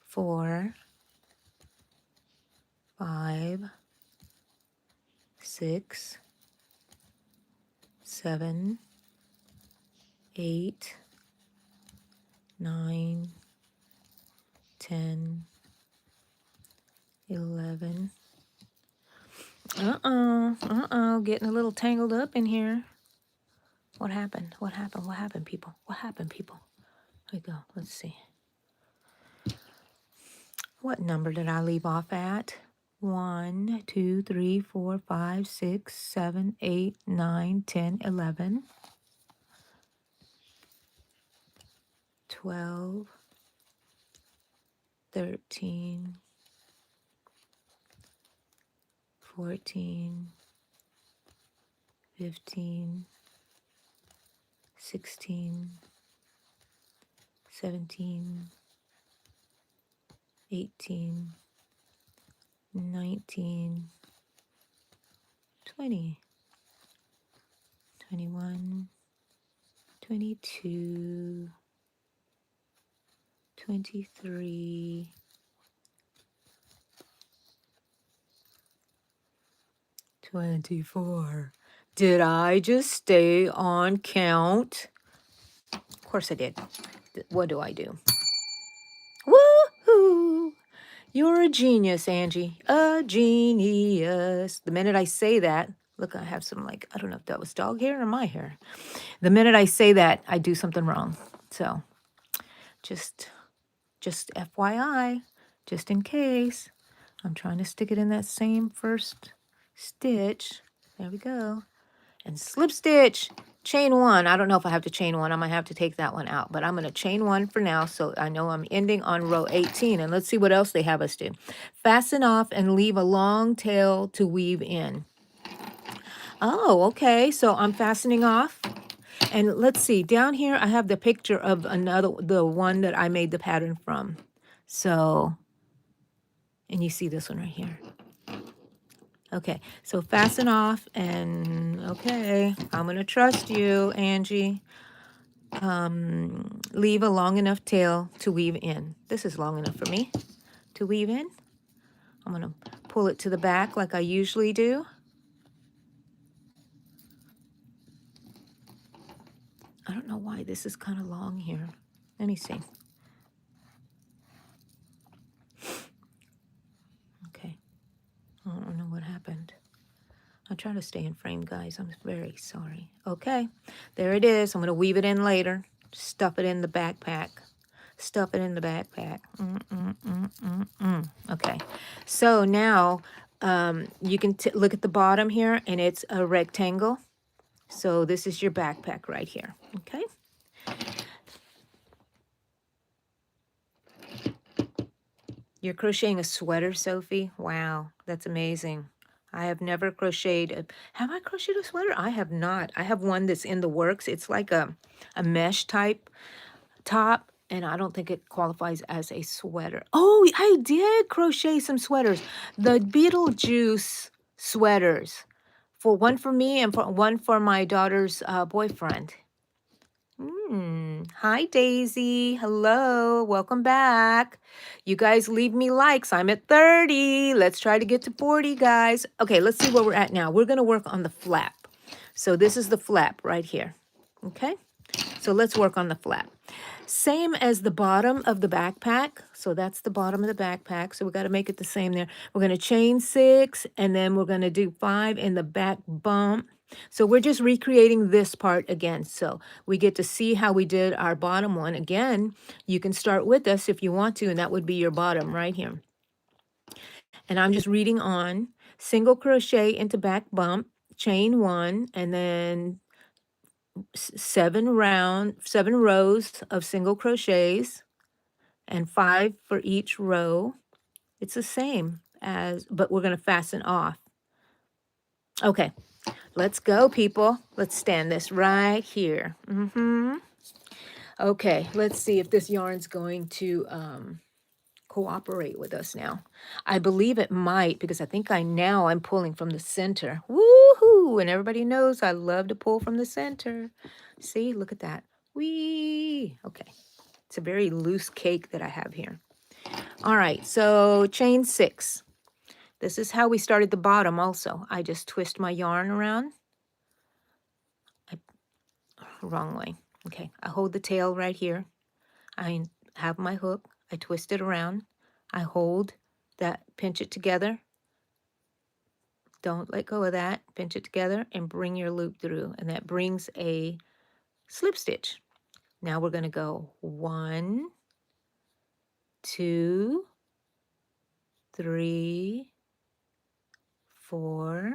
4, 5, 6, 7, 8, 9, 10, 11. Getting a little tangled up in here. What happened? What happened? What happened, people? What happened, people? Here we go. Let's see. What number did I leave off at? 1, 2, 3, 4, 5, 6, 7, 8, 9, 10, 11, 12, 13, 14, 15, 16, 17, 18, 19, 20, 21, 22, 23, 24. Did I just stay on count? Of course I did. What do I do? Woohoo! You're a genius, Angie. A genius. The minute I say that, look, I have some, like, I don't know if that was dog hair or my hair. The minute I say that, I do something wrong. So just FYI, just in case. I'm trying to stick it in that same first stitch. There we go. And slip stitch, chain one. I don't know if I have to chain one. I might have to take that one out, but I'm going to chain one for now, so I know I'm ending on row 18. And let's see what else they have us do. Fasten off and leave a long tail to weave in. Oh, okay. So I'm fastening off. And let's see, down here I have the picture of the one that I made the pattern from. So, and you see this one right here. Okay, so fasten off, and okay, I'm going to trust you, Angie. leave a long enough tail to weave in. This is long enough for me to weave in. I'm going to pull it to the back like I usually do. I don't know why this is kind of long here. Let me see. Okay. I don't know what happened. I'll try to stay in frame, guys. I'm very sorry. Okay. There it is. I'm going to weave it in later. Stuff it in the backpack. Stuff it in the backpack. Okay. So now you can look at the bottom here, and it's a rectangle. So this is your backpack right here. Okay. You're crocheting a sweater, Sophie? Wow, that's amazing. I have never crocheted. Have I crocheted a sweater? I have not. I have one that's in the works. It's like a mesh type top, and I don't think it qualifies as a sweater. Oh, I did crochet some sweaters. The Beetlejuice sweaters. One for me and one for my daughter's boyfriend. Hi, Daisy. Hello. Welcome back. You guys leave me likes. I'm at 30. Let's try to get to 40, guys. Okay, let's see where we're at now. We're going to work on the flap. So this is the flap right here. Okay, so let's work on the flap. Same as the bottom of the backpack. So that's the bottom of the backpack. So we got to make it the same there. We're going to chain 6, and then we're going to do 5 in the back bump. So we're just recreating this part again. So we get to see how we did our bottom one. Again, you can start with us if you want to, and that would be your bottom right here. And I'm just reading on. Single crochet into back bump, chain 1, and then 7 rows of single crochets, and 5 for each row. It's the same as, but we're going to fasten off. Okay, let's go, people. Let's stand this right here. Okay, let's see if this yarn's going to cooperate with us now. I believe it might, because I think I'm pulling from the center. Woohoo! And everybody knows I love to pull from the center. See, look at that. Whee! Okay, it's a very loose cake that I have here. All right, so chain 6. This is how we started the bottom also. I just twist my yarn around. Wrong way. Okay, I hold the tail right here. I have my hook. I twist it around. I hold that, pinch it together. Don't let go of that. Pinch it together and bring your loop through. And that brings a slip stitch. Now we're going to go 1, 2, 3, 4,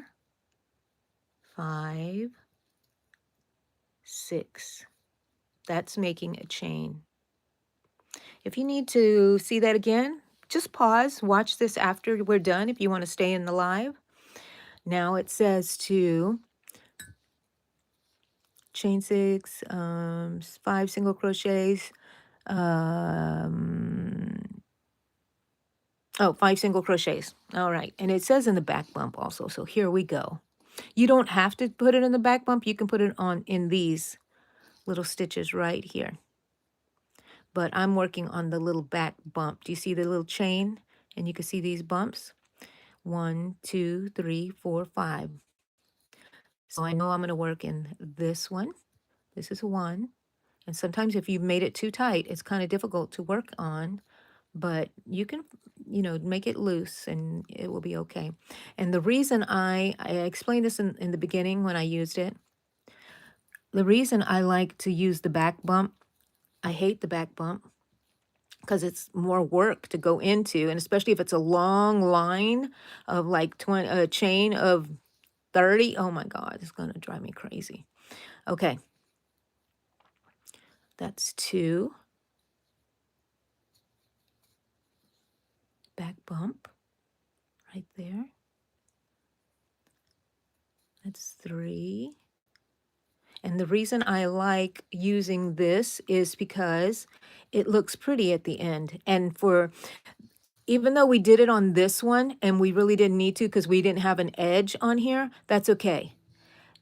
5, 6. That's making a chain. If you need to see that again, just pause. Watch this after we're done if you want to stay in the live. Now it says to chain 6, 5 single crochets, 5 single crochets. All right. And it says in the back bump also. So here we go. You don't have to put it in the back bump. You can put it on in these little stitches right here. But I'm working on the little back bump. Do you see the little chain? And you can see these bumps. 1, 2, 3, 4, 5. So I know I'm going to work in this one. This is 1. And sometimes if you've made it too tight, it's kind of difficult to work on. But you can, make it loose and it will be okay. And the reason I explained this in the beginning when I used it, the reason I like to use the back bump, I hate the back bump because it's more work to go into, and especially if it's a long line of like 20, a chain of 30. Oh my God, it's going to drive me crazy. Okay. That's 2. Back bump right there. That's 3. And the reason I like using this is because it looks pretty at the end. And even though we did it on this one and we really didn't need to because we didn't have an edge on here, that's okay.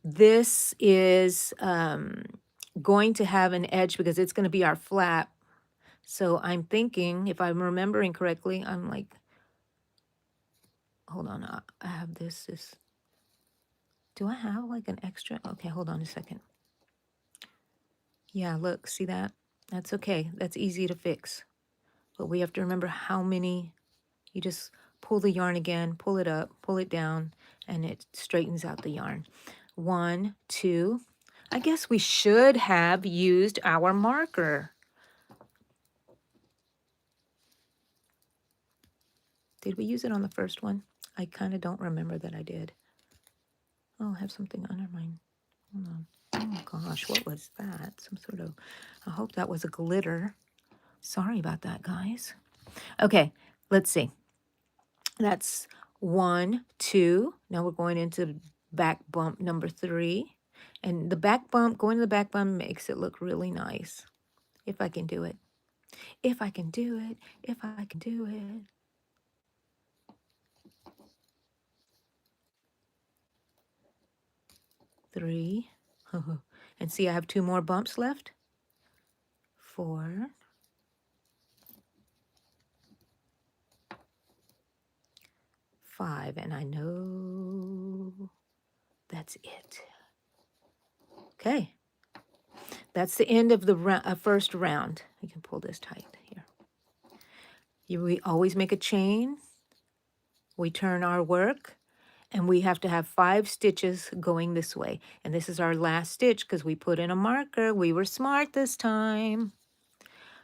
This is going to have an edge because it's going to be our flap. So I'm thinking, if I'm remembering correctly, I'm like, hold on, I have this. Do I have like an extra? Okay, hold on a second. Yeah, look, see that? That's okay. That's easy to fix. But we have to remember how many. You just pull the yarn again, pull it up, pull it down, and it straightens out the yarn. 1, 2. I guess we should have used our marker. Did we use it on the first one? I kind of don't remember that I did. Oh, I have something under mine. Hold on. Oh gosh, what was that? Some sort of, I hope that was a glitter. Sorry about that, guys. Okay, let's see. That's 1, 2. Now we're going into back bump number 3. And the back bump, going to the back bump makes it look really nice. If I can do it. If I can do it. If I can do it. Three. And see, I have 2 more bumps left. 4. 5. And I know that's it. Okay. That's the end of the first round. You can pull this tight here. We always make a chain. We turn our work, and we have to have 5 stitches going this way. And this is our last stitch because we put in a marker. We were smart this time.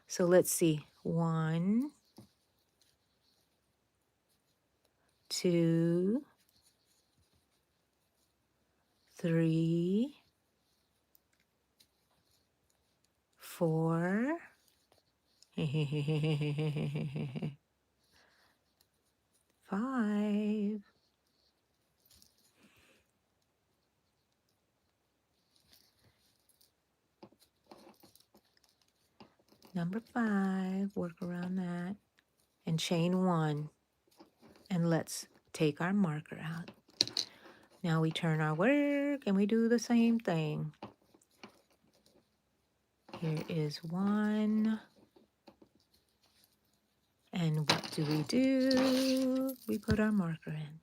So let's see. 1, 2, 3, 4. 5. Number 5, work around that. And chain 1. And let's take our marker out. Now we turn our work and we do the same thing. Here is 1. And what do? We put our marker in.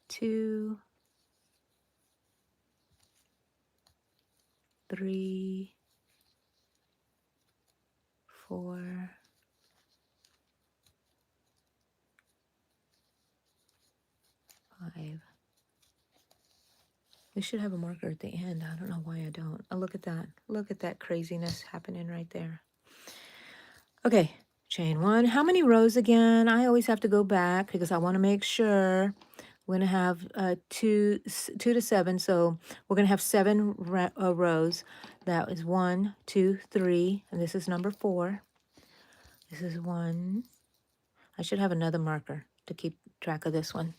2, 3, 4, 5. We should have a marker at the end. I don't know why I don't. Oh, look at that. Look at that craziness happening right there. Okay, chain 1. How many rows again? I always have to go back because I want to make sure. We're going to have 2 to 7, so we're going to have 7 rows. That is 1, 2, 3, and this is number 4. This is 1. I should have another marker to keep track of this one.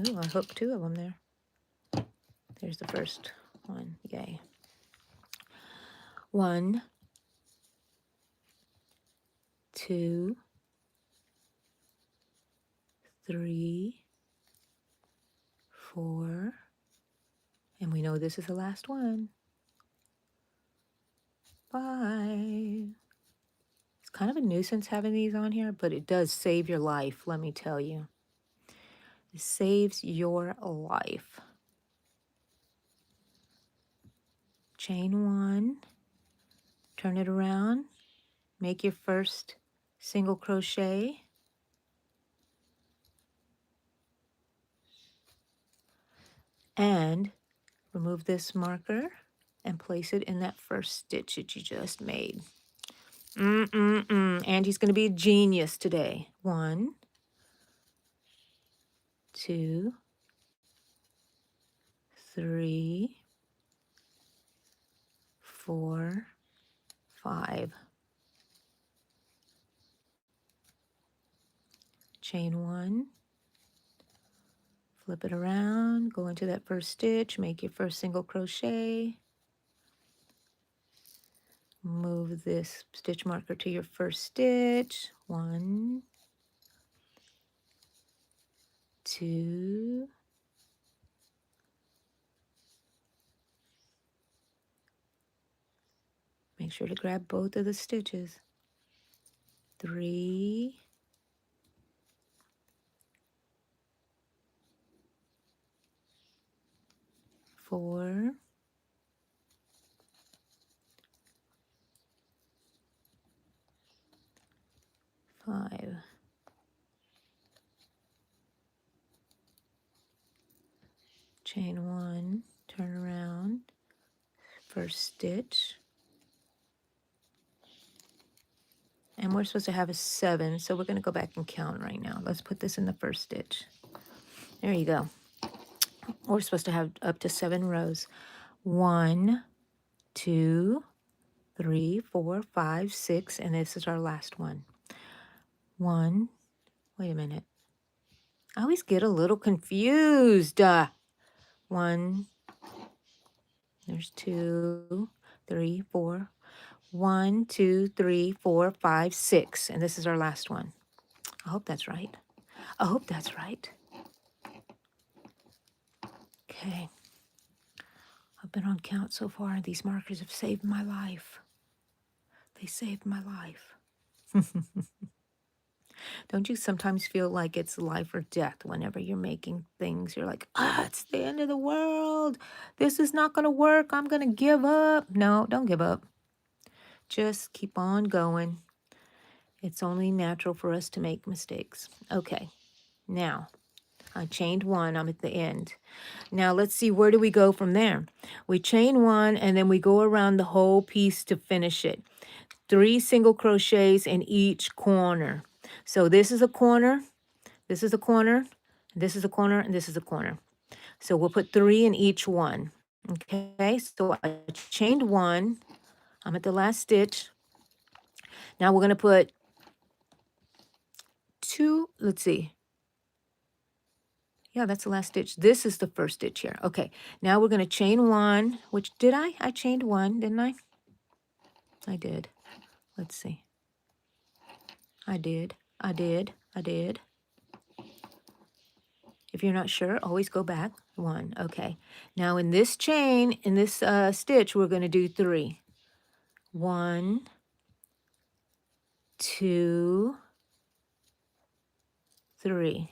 Ooh, I hooked 2 of them there. There's the first one. Yay. 1, 2, 3, 4, and we know this is the last one. 5. It's kind of a nuisance having these on here, but it does save your life, let me tell you. It saves your life. Chain 1, turn it around, make your first single crochet, and remove this marker and place it in that first stitch that you just made. Angie's going to be a genius today. 1, 2, 3, 4, 5. Chain 1, flip it around, go into that first stitch, make your first single crochet, Move this stitch marker to your first stitch. 1, 2, make sure to grab both of the stitches. 3, 4, 5. Chain 1, turn around, first stitch. And we're supposed to have a 7, so we're going to go back and count right now. Let's put this in the first stitch. There you go. We're supposed to have up to 7 rows. 1, 2, 3, 4, 5, 6, and this is our last one. 1, wait a minute. I always get a little confused. 1, there's 2, 3, 4. 1, 2, 3, 4, 5, 6, and this is our last one. I hope that's right. I hope that's right. Okay. I've been on count so far, and these markers have saved my life. They saved my life. Don't you sometimes feel like it's life or death whenever you're making things? You're like, it's the end of the world. This is not going to work. I'm going to give up. No, don't give up. Just keep on going. It's only natural for us to make mistakes. Okay, now I chained 1. I'm at the end. Now let's see, where do we go from there? We chain 1 and then we go around the whole piece to finish it. 3 single crochets in each corner. So this is a corner, this is a corner, this is a corner, and this is a corner. So we'll put 3 in each one. Okay, so I chained 1. I'm at the last stitch. Now we're going to put 2, let's see. Yeah, that's the last stitch. This is the first stitch here. Okay, now we're going to chain 1, which did I? I chained 1, didn't I? I did. Let's see. I did. If you're not sure, always go back. 1. Okay. Now in this chain, in this stitch, we're going to do 3. 1, 2, 3.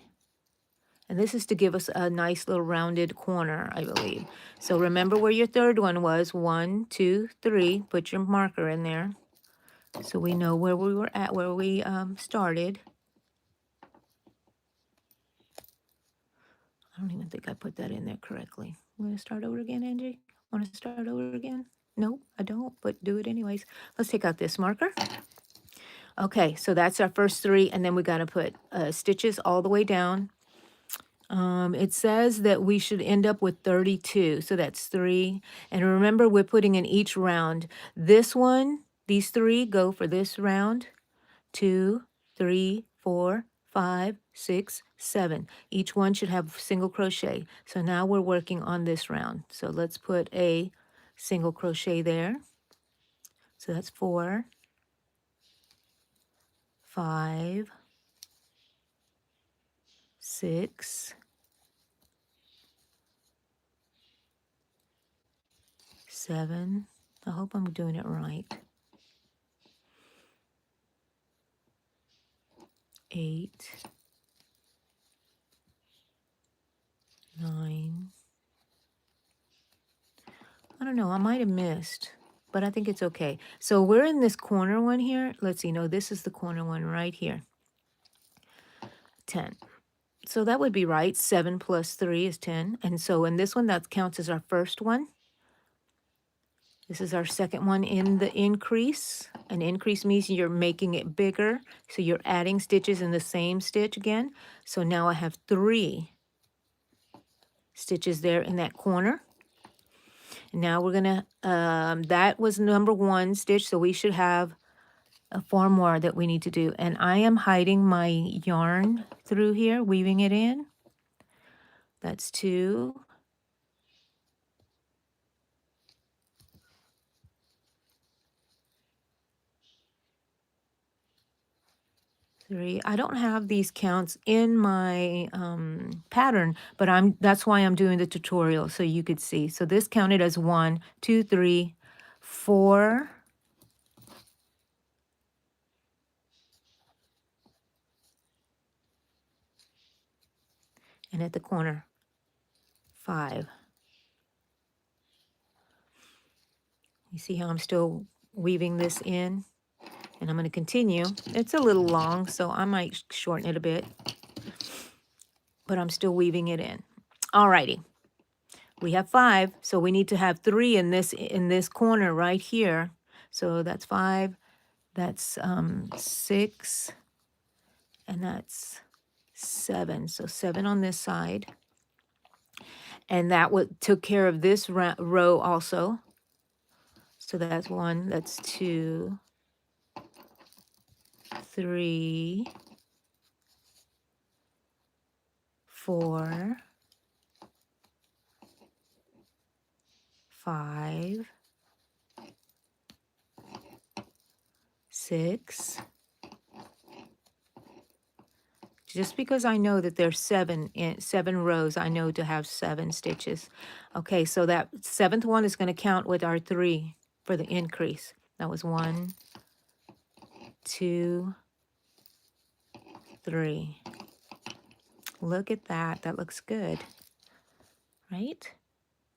And this is to give us a nice little rounded corner, I believe. So remember where your third one was. 1, 2, 3. Put your marker in there so we know where we were at, where we started. I don't even think I put that in there correctly. I'm going to start over again, Angie. Want to start over again? No, I don't, but do it anyways. Let's take out this marker. Okay, so that's our first 3, and then we got to put stitches all the way down. It says that we should end up with 32, so that's 3. And remember, we're putting in each round. This one, these 3 go for this round. 2, 3, 4, 5, 6, 7. Each one should have single crochet. So now we're working on this round. So let's put a single crochet there. So that's 4, 5, 6, 7. I hope I'm doing it right. 8, 9. I don't know, I might have missed, but I think it's okay. So we're in this corner one here. Let's see, no, this is the corner one right here. 10. So that would be right. 7 plus 3 is 10. And so in this one, that counts as our first one. This is our second one in the increase. An increase means you're making it bigger. So you're adding stitches in the same stitch again. So now I have 3 stitches there in that corner. And now we're going to, that was number 1 stitch. So we should have 4 more that we need to do. And I am hiding my yarn through here, weaving it in. That's 2. 3. I don't have these counts in my pattern, but that's why I'm doing the tutorial so you could see. So this counted as 1, 2, 3, 4, and at the corner 5. You see how I'm still weaving this in? And I'm going to continue. It's a little long, so I might shorten it a bit, but I'm still weaving it in. Alrighty. We have 5, so we need to have 3 in this corner right here. So that's 5, that's 6, and that's 7. So 7 on this side. And that took care of this row also. So that's 1, that's 2, 3, 4, 5, 6. Just because I know that there's 7 rows, I know to have 7 stitches. Okay, so that 7th one is going to count with our 3 for the increase. That was 1, 2, 3. Look at that. That looks good, right?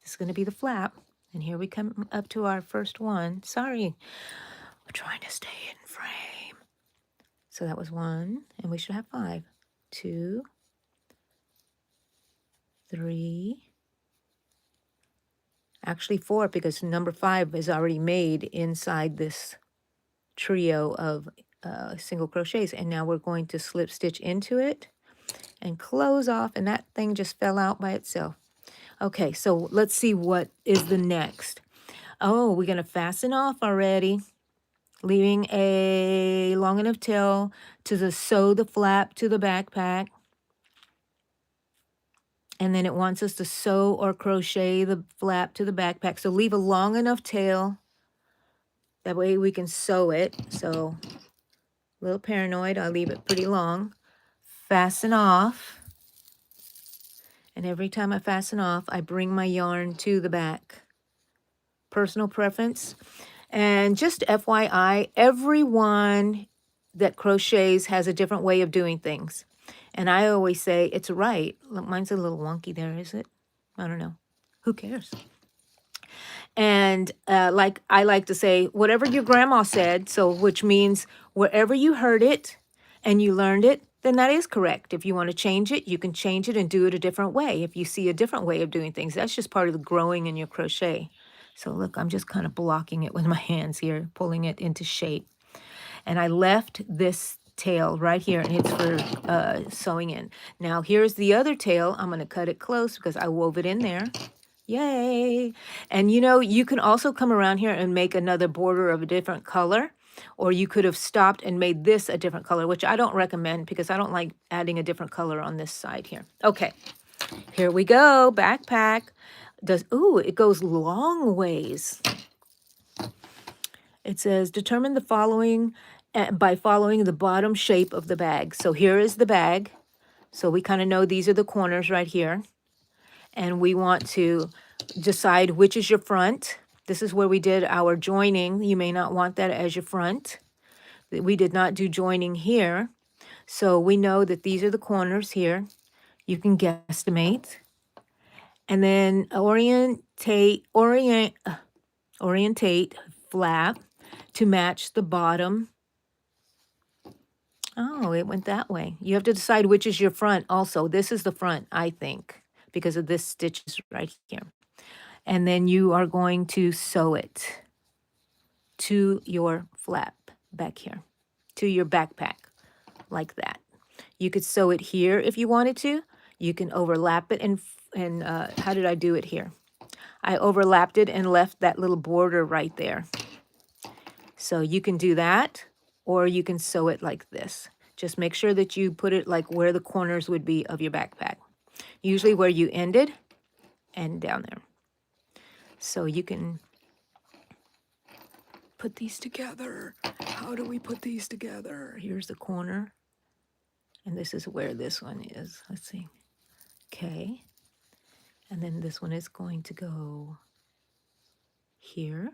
This is going to be the flap. And here we come up to our first one. Sorry, we're trying to stay in frame. So that was 1, and we should have 5. 2, 3. Actually 4, because number 5 is already made inside this trio of single crochets. And now we're going to slip stitch into it and close off, and that thing just fell out by itself. Okay, so let's see what is the next. Oh, we're going to fasten off already, leaving a long enough tail to sew the flap to the backpack. And then it wants us to sew or crochet the flap to the backpack. So leave a long enough tail. That way we can sew it. So a little paranoid, I'll leave it pretty long. Fasten off. And every time I fasten off, I bring my yarn to the back. Personal preference. And just FYI, everyone that crochets has a different way of doing things. And I always say it's right. Look, mine's a little wonky there, is it? I don't know. Who cares? And like I like to say, whatever your grandma said, so which means wherever you heard it and you learned it, then that is correct. If you want to change it, you can change it and do it a different way. If you see a different way of doing things, that's just part of the growing in your crochet. So look, I'm just kind of blocking it with my hands here, pulling it into shape. And I left this tail right here, and it's for sewing in. Now here's the other tail. I'm going to cut it close because I wove it in there. Yay! And you know, you can also come around here and make another border of a different color, or you could have stopped and made this a different color, which I don't recommend because I don't like adding a different color on this side here. Okay, here we go. Backpack. Ooh, it goes long ways. It says, determine the following by following the bottom shape of the bag. So here is the bag. So we kind of know these are the corners right here. And we want to decide which is your front. This is where we did our joining. You may not want that as your front. We did not do joining here. So we know that these are the corners here. You can guesstimate. And then orientate flap to match the bottom. Oh, it went that way. You have to decide which is your front also. This is the front, I think, because of this stitch right here. And then you are going to sew it to your flap back here, to your backpack, like that. You could sew it here if you wanted to. You can overlap it, and how did I do it here? I overlapped it and left that little border right there. So you can do that, or you can sew it like this. Just make sure that you put it like where the corners would be of your backpack. Usually where you ended and down there. So you can put these together. How do we put these together? Here's the corner. And this is where this one is. Let's see. Okay. And then this one is going to go here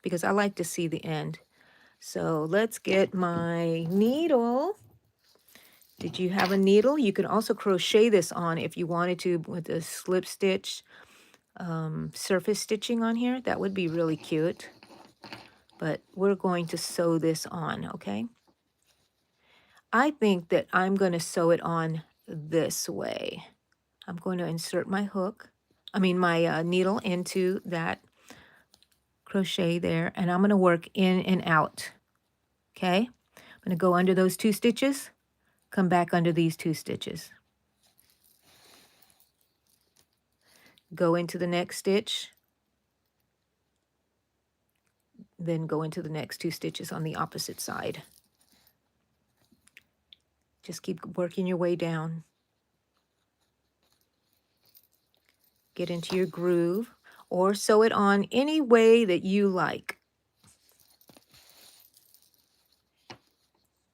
because I like to see the end. So let's get my needle. Did you have a needle? You can also crochet this on if you wanted to with a slip stitch, surface stitching on here. That would be really cute. But we're going to sew this on, okay? I think that I'm going to sew it on this way. I'm going to insert my hook, my needle into that crochet there, and I'm going to work in and out, okay? I'm going to go under those 2 stitches, come back under these 2 stitches. Go into the next stitch, then go into the next 2 stitches on the opposite side. Just keep working your way down. Get into your groove, or sew it on any way that you like.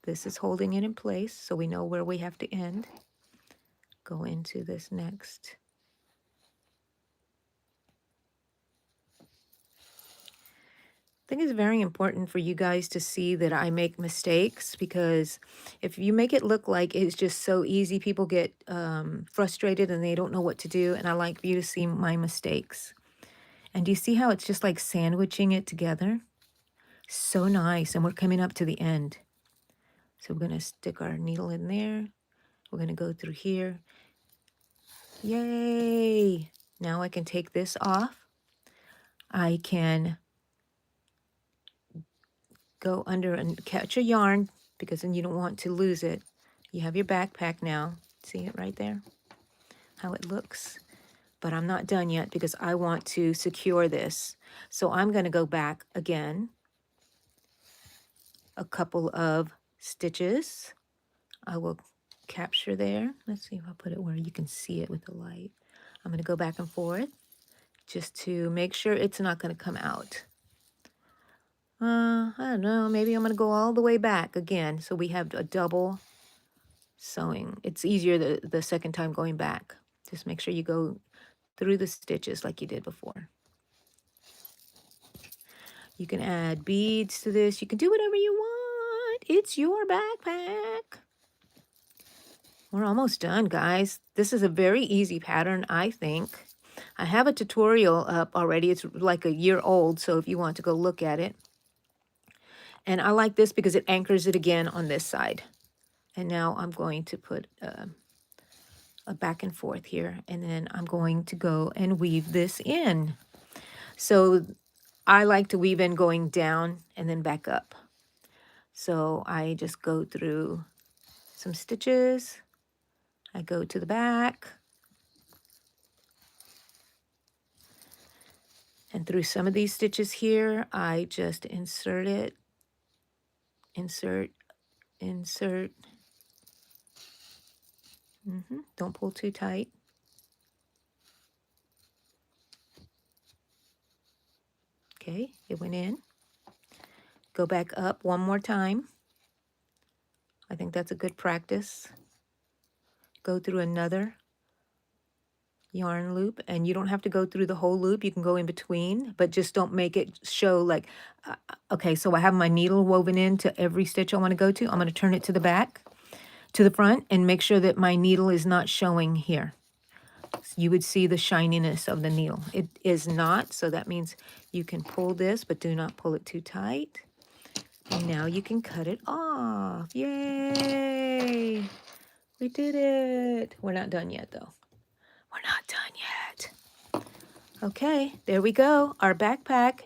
This is holding it in place so we know where we have to end. Go into this next. I think it's very important for you guys to see that I make mistakes, because if you make it look like it's just so easy, people get frustrated and they don't know what to do. And I like for you to see my mistakes. And do you see how it's just like sandwiching it together? So nice. And we're coming up to the end. So we're going to stick our needle in there. We're going to go through here. Yay! Now I can take this off. I can go under and catch a yarn, because then you don't want to lose it. You have your backpack now. See it right there? How it looks. But I'm not done yet because I want to secure this. So I'm going to go back again. A couple of stitches. I will capture there. Let's see if I put it where you can see it with the light. I'm going to go back and forth just to make sure it's not going to come out. I don't know, maybe I'm going to go all the way back again so we have a double sewing. It's easier the second time going back. Just make sure you go through the stitches like you did before. You can add beads to this. You can do whatever you want. It's your backpack. We're almost done, guys. This is a very easy pattern, I think. I have a tutorial up already. It's like a year old, so if you want to go look at it. And I like this because it anchors it again on this side. And now I'm going to put a back and forth here. And then I'm going to go and weave this in. So I like to weave in going down and then back up. So I just go through some stitches. I go to the back. And through some of these stitches here, I just insert it. Insert, insert. Don't pull too tight. Okay, it went in. Go back up one more time. I think that's a good practice. Go through another yarn loop, and you don't have to go through the whole loop. You can go in between, but just don't make it show like, okay, so I have my needle woven into every stitch I want to go to. I'm going to turn it to the back, to the front, and make sure that my needle is not showing here. So you would see the shininess of the needle. It is not, so that means you can pull this, but do not pull it too tight. And now you can cut it off. Yay! We did it. We're not done yet, though. We're not done yet. Okay, there we go. Our backpack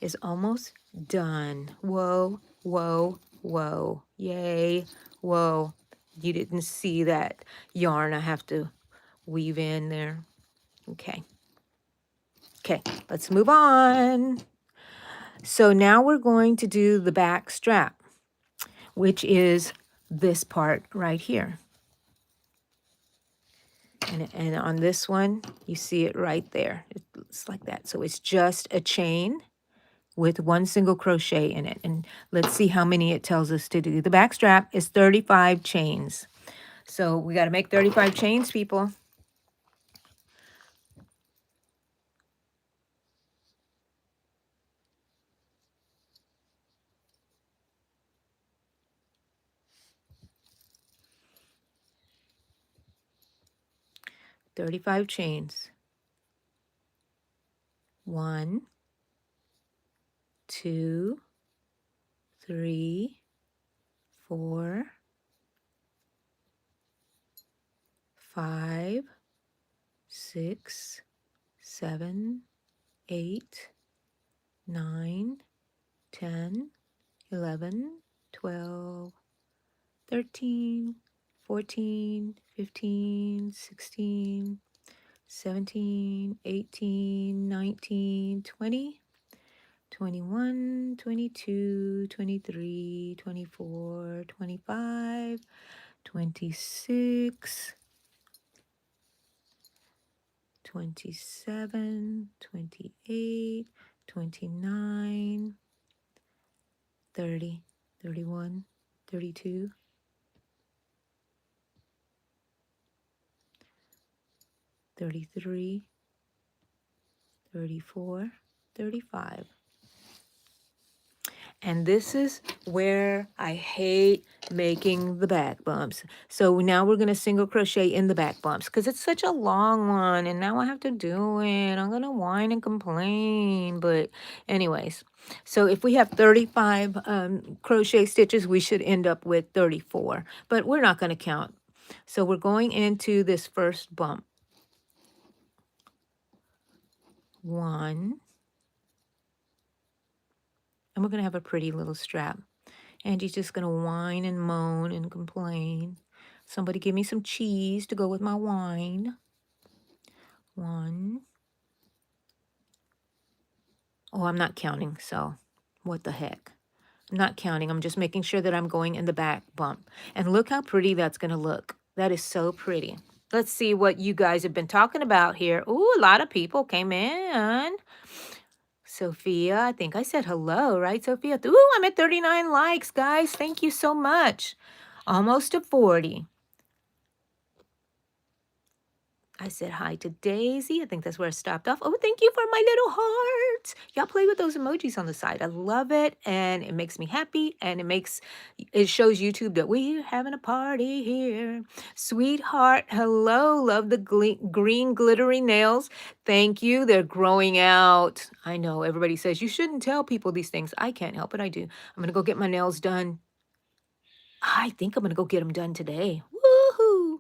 is almost done. Whoa, whoa, whoa. Yay, whoa. You didn't see that yarn I have to weave in there. Okay. Okay, let's move on. So now we're going to do the back strap, which is this part right here. And on this one, you see it right there. It's like that. So it's just a chain with one single crochet in it. And let's see how many it tells us to do. The back strap is 35 chains. So we got to make 35 chains, people. $35 chains. 1, 2, 3, 4, 5, 6, 7, 8, 9, 10, 11, 12, 13, 14, 15, 16, 17, 18, 19, 20, 21, 22, 23, 24, 25, 26, 27, 28, 29, 30, 31, 32, 33, 34, 35. And this is where I hate making the back bumps. So now we're going to single crochet in the back bumps because it's such a long one and now I have to do it. I'm going to whine and complain. But anyways, so if we have 35 crochet stitches, we should end up with 34. But we're not going to count. So we're going into this first bump. 1. And we're going to have a pretty little strap. Angie's just going to whine and moan and complain. Somebody give me some cheese to go with my whine. 1. Oh, I'm not counting, so what the heck. I'm not counting. I'm just making sure that I'm going in the back bump. And look how pretty that's going to look. That is so pretty. Let's see what you guys have been talking about here. Ooh, a lot of people came in. Sophia, I think I said hello, right, Sophia? Ooh, I'm at 39 likes, guys. Thank you so much. Almost to 40. I said hi to Daisy. I think that's where I stopped off. Oh, thank you for my little hearts. Y'all play with those emojis on the side. I love it, and it makes me happy, and it shows YouTube that we're having a party here. Sweetheart, hello. Love the green glittery nails. Thank you. They're growing out. I know everybody says you shouldn't tell people these things. I can't help it. I do. I'm going to go get my nails done. I think I'm going to go get them done today. Woohoo!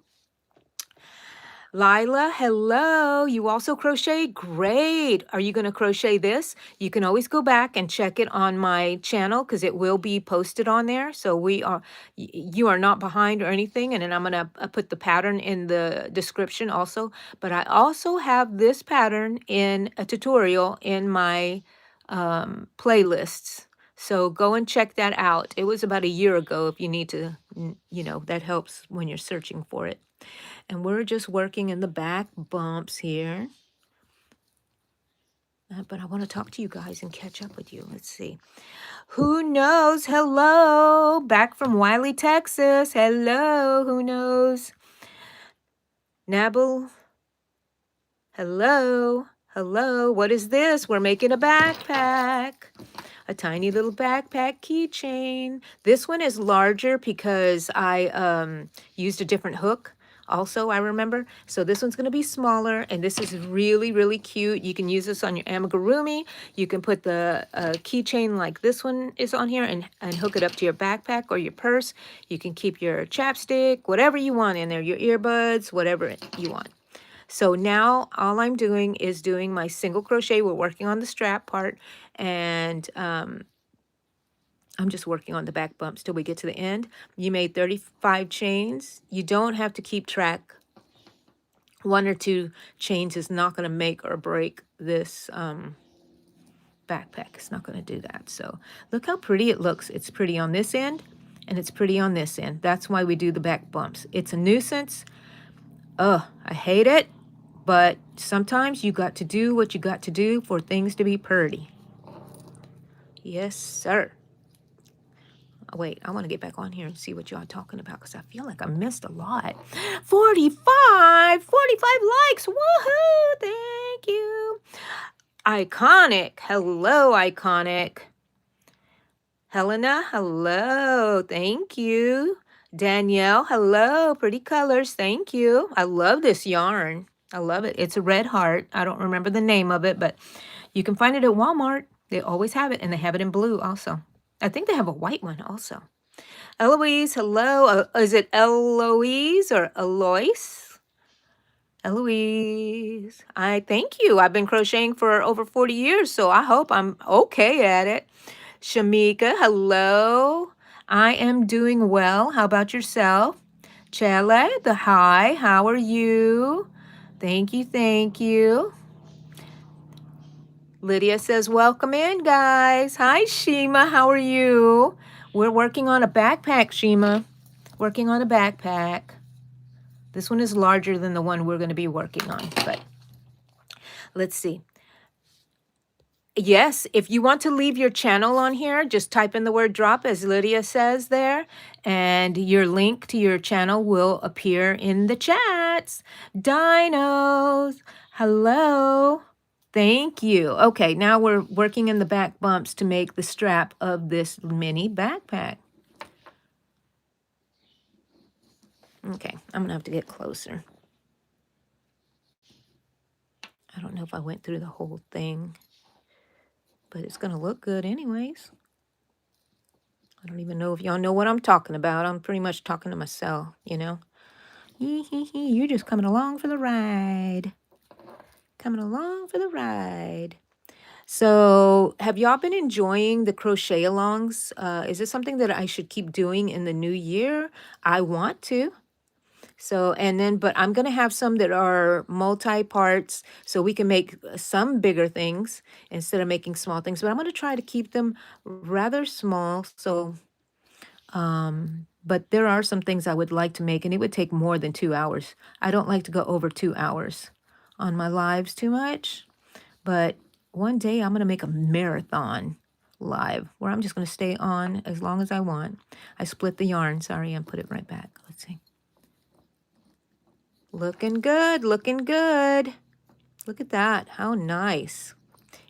Lila, hello. You also crochet? Great. Are you going to crochet this? You can always go back and check it on my channel because it will be posted on there. So you are not behind or anything. And then I'm going to put the pattern in the description also. But I also have this pattern in a tutorial in my playlists. So go and check that out. It was about a year ago if you need to, that helps when you're searching for it. And we're just working in the back bumps here. But I want to talk to you guys and catch up with you. Let's see. Who knows? Hello. Back from Wiley, Texas. Hello. Who knows? Nabil. Hello. Hello. What is this? We're making a backpack. A tiny little backpack keychain. This one is larger because I used a different hook. Also, I remember. So this one's going to be smaller, and this is really, really cute. You can use this on your amigurumi. You can put the keychain like this one is on here and hook it up to your backpack or your purse. You can keep your chapstick, whatever you want in there, your earbuds, whatever you want. So now all I'm doing is doing my single crochet. We're working on the strap part, and I'm just working on the back bumps till we get to the end. You made 35 chains. You don't have to keep track. 1 or 2 chains is not going to make or break this backpack. It's not going to do that. So look how pretty it looks. It's pretty on this end, and it's pretty on this end. That's why we do the back bumps. It's a nuisance. Ugh, I hate it. But sometimes you got to do what you got to do for things to be pretty. Yes, sir. Wait, I want to get back on here and see what y'all talking about because I feel like I missed a lot. 45 likes. Woohoo! Thank you. Iconic. Hello, Iconic. Helena, hello. Thank you. Danielle, hello. Pretty colors. Thank you. I love this yarn. I love it. It's a red heart. I don't remember the name of it, but you can find it at Walmart. They always have it, and they have it in blue also. I think they have a white one also. Eloise, hello. Is it Eloise or Eloise? Eloise. I thank you. I've been crocheting for over 40 years, so I hope I'm okay at it. Shamika, hello. I am doing well. How about yourself? Chele, the hi. How are you? Thank you, thank you. Lydia says, welcome in, guys. Hi, Shima. How are you? We're working on a backpack, Shima. Working on a backpack. This one is larger than the one we're going to be working on, but let's see. Yes, if you want to leave your channel on here, just type in the word drop, as Lydia says there, and your link to your channel will appear in the chats. Dinos, hello. Thank you. Okay, now we're working in the back bumps to make the strap of this mini backpack. Okay, I'm going to have to get closer. I don't know if I went through the whole thing, but it's going to look good anyways. I don't even know if y'all know what I'm talking about. I'm pretty much talking to myself, you know. You're just coming along for the ride. Coming along for the ride. So have y'all been enjoying the crochet alongs? Is this something that I should keep doing in the new year? I want to. So, and then, but I'm going to have some that are multi-parts so we can make some bigger things instead of making small things. But I'm going to try to keep them rather small. So, but there are some things I would like to make, and it would take more than 2 hours. I don't like to go over 2 hours on my lives too much. But one day I'm going to make a marathon live where I'm just going to stay on as long as I want. I split the yarn. Sorry, and put it right back. Let's see. Looking good, looking good. Look at that. How nice.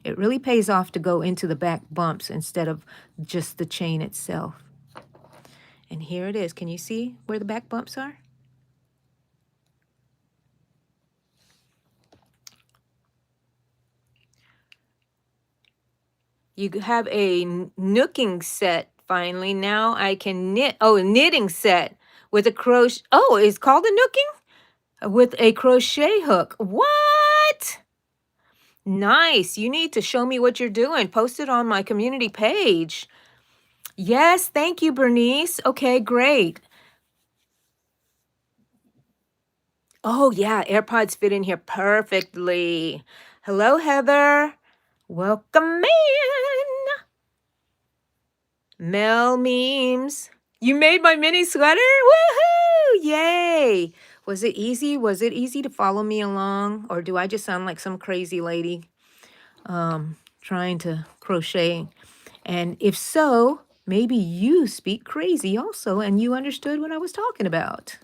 It really pays off to go into the back bumps instead of just the chain itself. And here it is. Can you see where the back bumps are? You have a nooking set finally. Now I can knit. Oh, a knitting set with a crochet. Oh, it's called a nooking? With a crochet hook. What? Nice. You need to show me what you're doing. Post it on my community page. Yes, thank you, Bernice. Okay, great. Oh, yeah, AirPods fit in here perfectly. Hello, Heather. Welcome in. Mel Memes. You made my mini sweater? Woohoo! Yay! Was it easy? Was it easy to follow me along? Or do I just sound like some crazy lady trying to crochet? And if so, maybe you speak crazy also and you understood what I was talking about.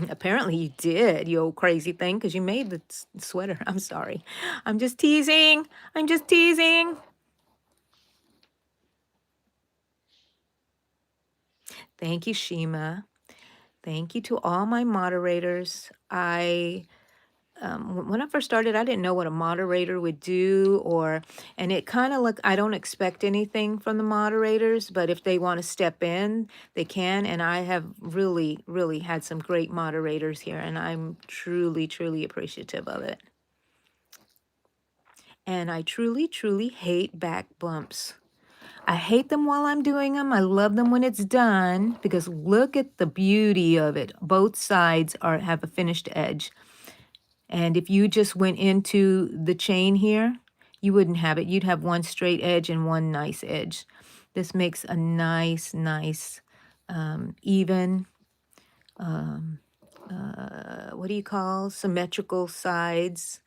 Apparently you did, you old crazy thing, because you made the sweater. I'm sorry. I'm just teasing. I'm just teasing. Thank you, Shima. Thank you to all my moderators. When I first started, I didn't know what a moderator would do, and it kind of look, I don't expect anything from the moderators, but if they want to step in, they can. And I have really, really had some great moderators here, and I'm truly, truly appreciative of it. And I truly, truly hate back bumps. I hate them while I'm doing them. I love them when it's done, because look at the beauty of it. Both sides have a finished edge. And if you just went into the chain here, you wouldn't have it. You'd have one straight edge and one nice edge. This makes a nice, nice, even, what do you call, symmetrical sides.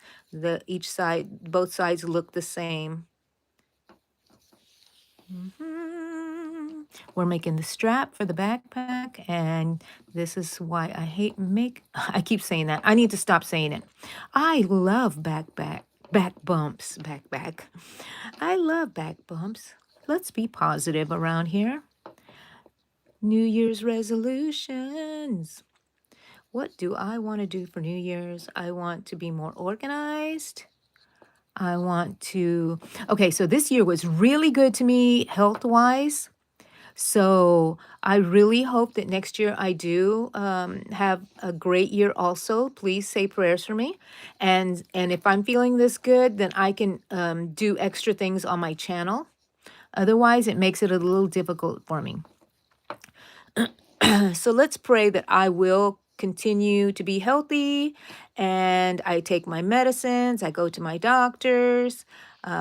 Each side, both sides look the same. We're making the strap for the backpack, and this is why I hate I keep saying that. I need to stop saying it. I love back bumps, backpack. I love back bumps. Let's be positive around here. New Year's resolutions. What do I want to do for New Year's? I want to be more organized. I want to, okay, so this year was really good to me health-wise. So I really hope that next year I do have a great year also. Please say prayers for me. And if I'm feeling this good, then I can do extra things on my channel. Otherwise, it makes it a little difficult for me. So let's pray that I will continue to be healthy and I take my medicines, I go to my doctors.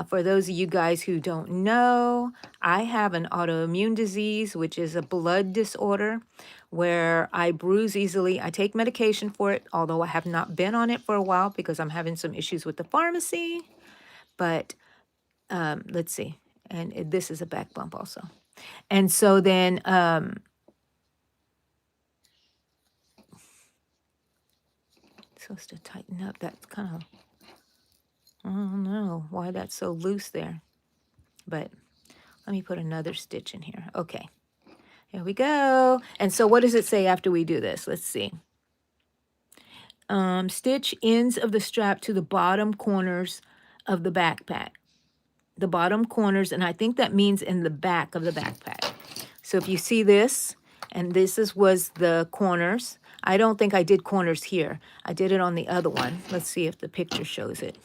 For those of you guys who don't know, I have an autoimmune disease, which is a blood disorder where I bruise easily. I take medication for it, although I have not been on it for a while because I'm having some issues with the pharmacy. But let's see. And this is a back bump also. And so then supposed to tighten up. That's kind of, I don't know why that's so loose there. But let me put another stitch in here. Okay, here we go. And so what does it say after we do this? Let's see. Stitch ends of the strap to the bottom corners of the backpack. The bottom corners, and I think that means in the back of the backpack. So if you see this, and was the corners. I don't think I did corners here. I did it on the other one. Let's see if the picture shows it.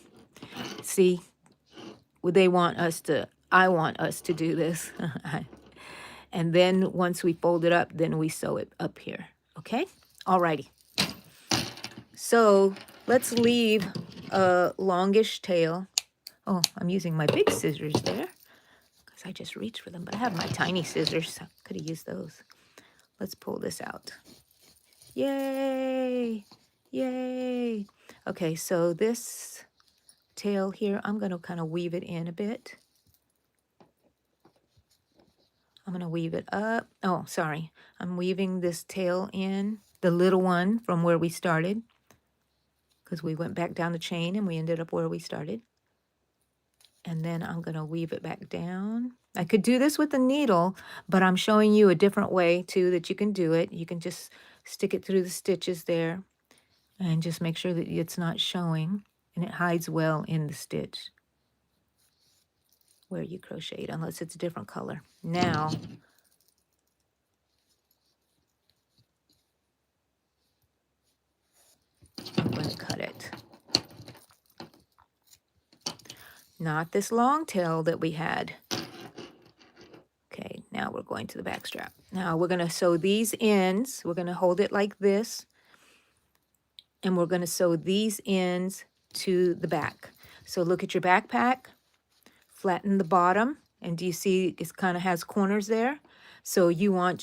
See, I want us to do this. And then once we fold it up, then we sew it up here. Okay? Alrighty. So let's leave a longish tail. Oh, I'm using my big scissors there because I just reached for them, but I have my tiny scissors. So I could have used those. Let's pull this out. Yay! Yay! Okay, so this tail here, I'm going to kind of weave it in a bit. I'm going to weave it up. Oh, sorry. I'm weaving this tail in, the little one from where we started, because we went back down the chain and we ended up where we started. And then I'm going to weave it back down. I could do this with a needle, but I'm showing you a different way too that you can do it. You can just stick it through the stitches there and just make sure that it's not showing and it hides well in the stitch where you crocheted, unless it's a different color. Now, I'm going to cut it. Not this long tail that we had. Okay, now we're going to the back strap. Now we're going to sew these ends. We're going to hold it like this. And we're going to sew these ends to the back. So look at your backpack. Flatten the bottom. And do you see it kind of has corners there? So you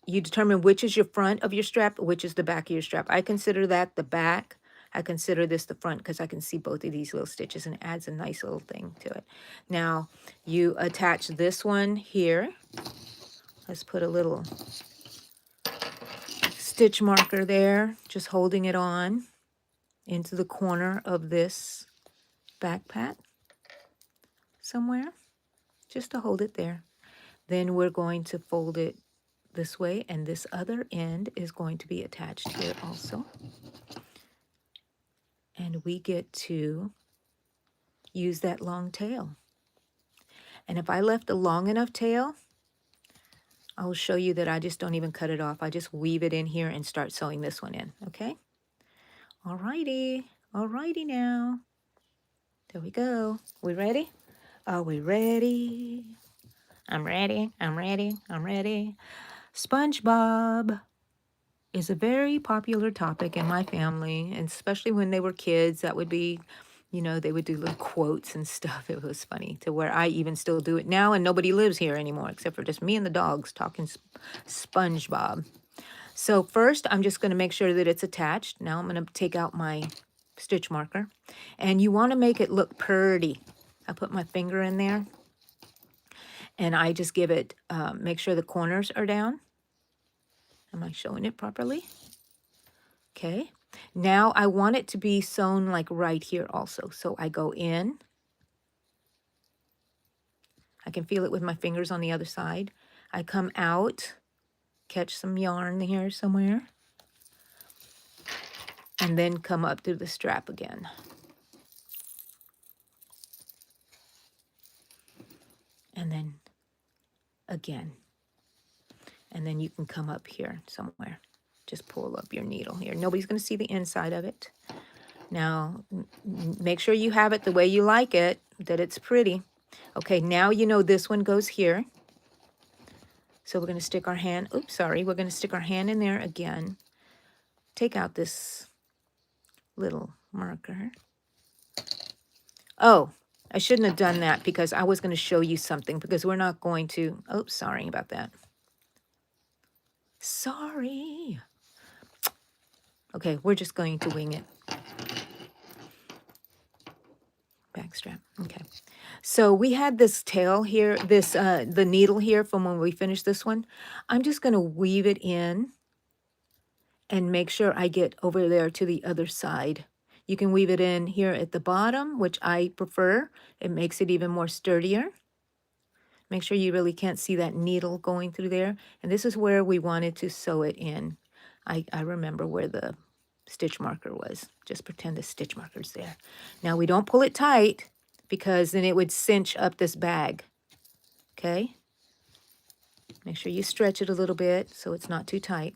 determine which is your front of your strap, which is the back of your strap. I consider that the back. I consider this the front because I can see both of these little stitches and it adds a nice little thing to it. Now you attach this one here. Let's put a little stitch marker there, just holding it on into the corner of this backpack somewhere, just to hold it there. Then we're going to fold it this way, and this other end is going to be attached here also. And we get to use that long tail. And if I left a long enough tail, I'll show you that I just don't even cut it off. I just weave it in here and start sewing this one in, okay? Alrighty, alrighty now. There we go. We ready? Are we ready? I'm ready, I'm ready, I'm ready. SpongeBob is a very popular topic in my family, and especially when they were kids, that would be, they would do little quotes and stuff. It was funny to where I even still do it now, and nobody lives here anymore except for just me and the dogs talking SpongeBob. So first, I'm just going to make sure that it's attached. Now I'm going to take out my stitch marker, and you want to make it look pretty. I put my finger in there, And I just give it, make sure the corners are down. Am I showing it properly? Okay. Now I want it to be sewn like right here also. So I go in. I can feel it with my fingers on the other side. I come out, catch some yarn here somewhere, and then come up through the strap again. And then again. And then you can come up here somewhere. Just pull up your needle here. Nobody's going to see the inside of it. Now, make sure you have it the way you like it, that it's pretty. Okay, now you know this one goes here. So we're going to stick our hand, oops, sorry, we're going to stick our hand in there again. Take out this little marker. Oh, I shouldn't have done that because I was going to show you something because we're not going to, oops, sorry about that. Sorry. Okay, we're just going to wing it. Backstrap, okay. So we had this tail here, the needle here from when we finished this one. I'm just going to weave it in and make sure I get over there to the other side. You can weave it in here at the bottom, which I prefer. It makes it even more sturdier. Make sure you really can't see that needle going through there. And this is where we wanted to sew it in. I remember where the stitch marker was. Just pretend the stitch marker's there. Now we don't pull it tight because then it would cinch up this bag. Okay? Make sure you stretch it a little bit so it's not too tight.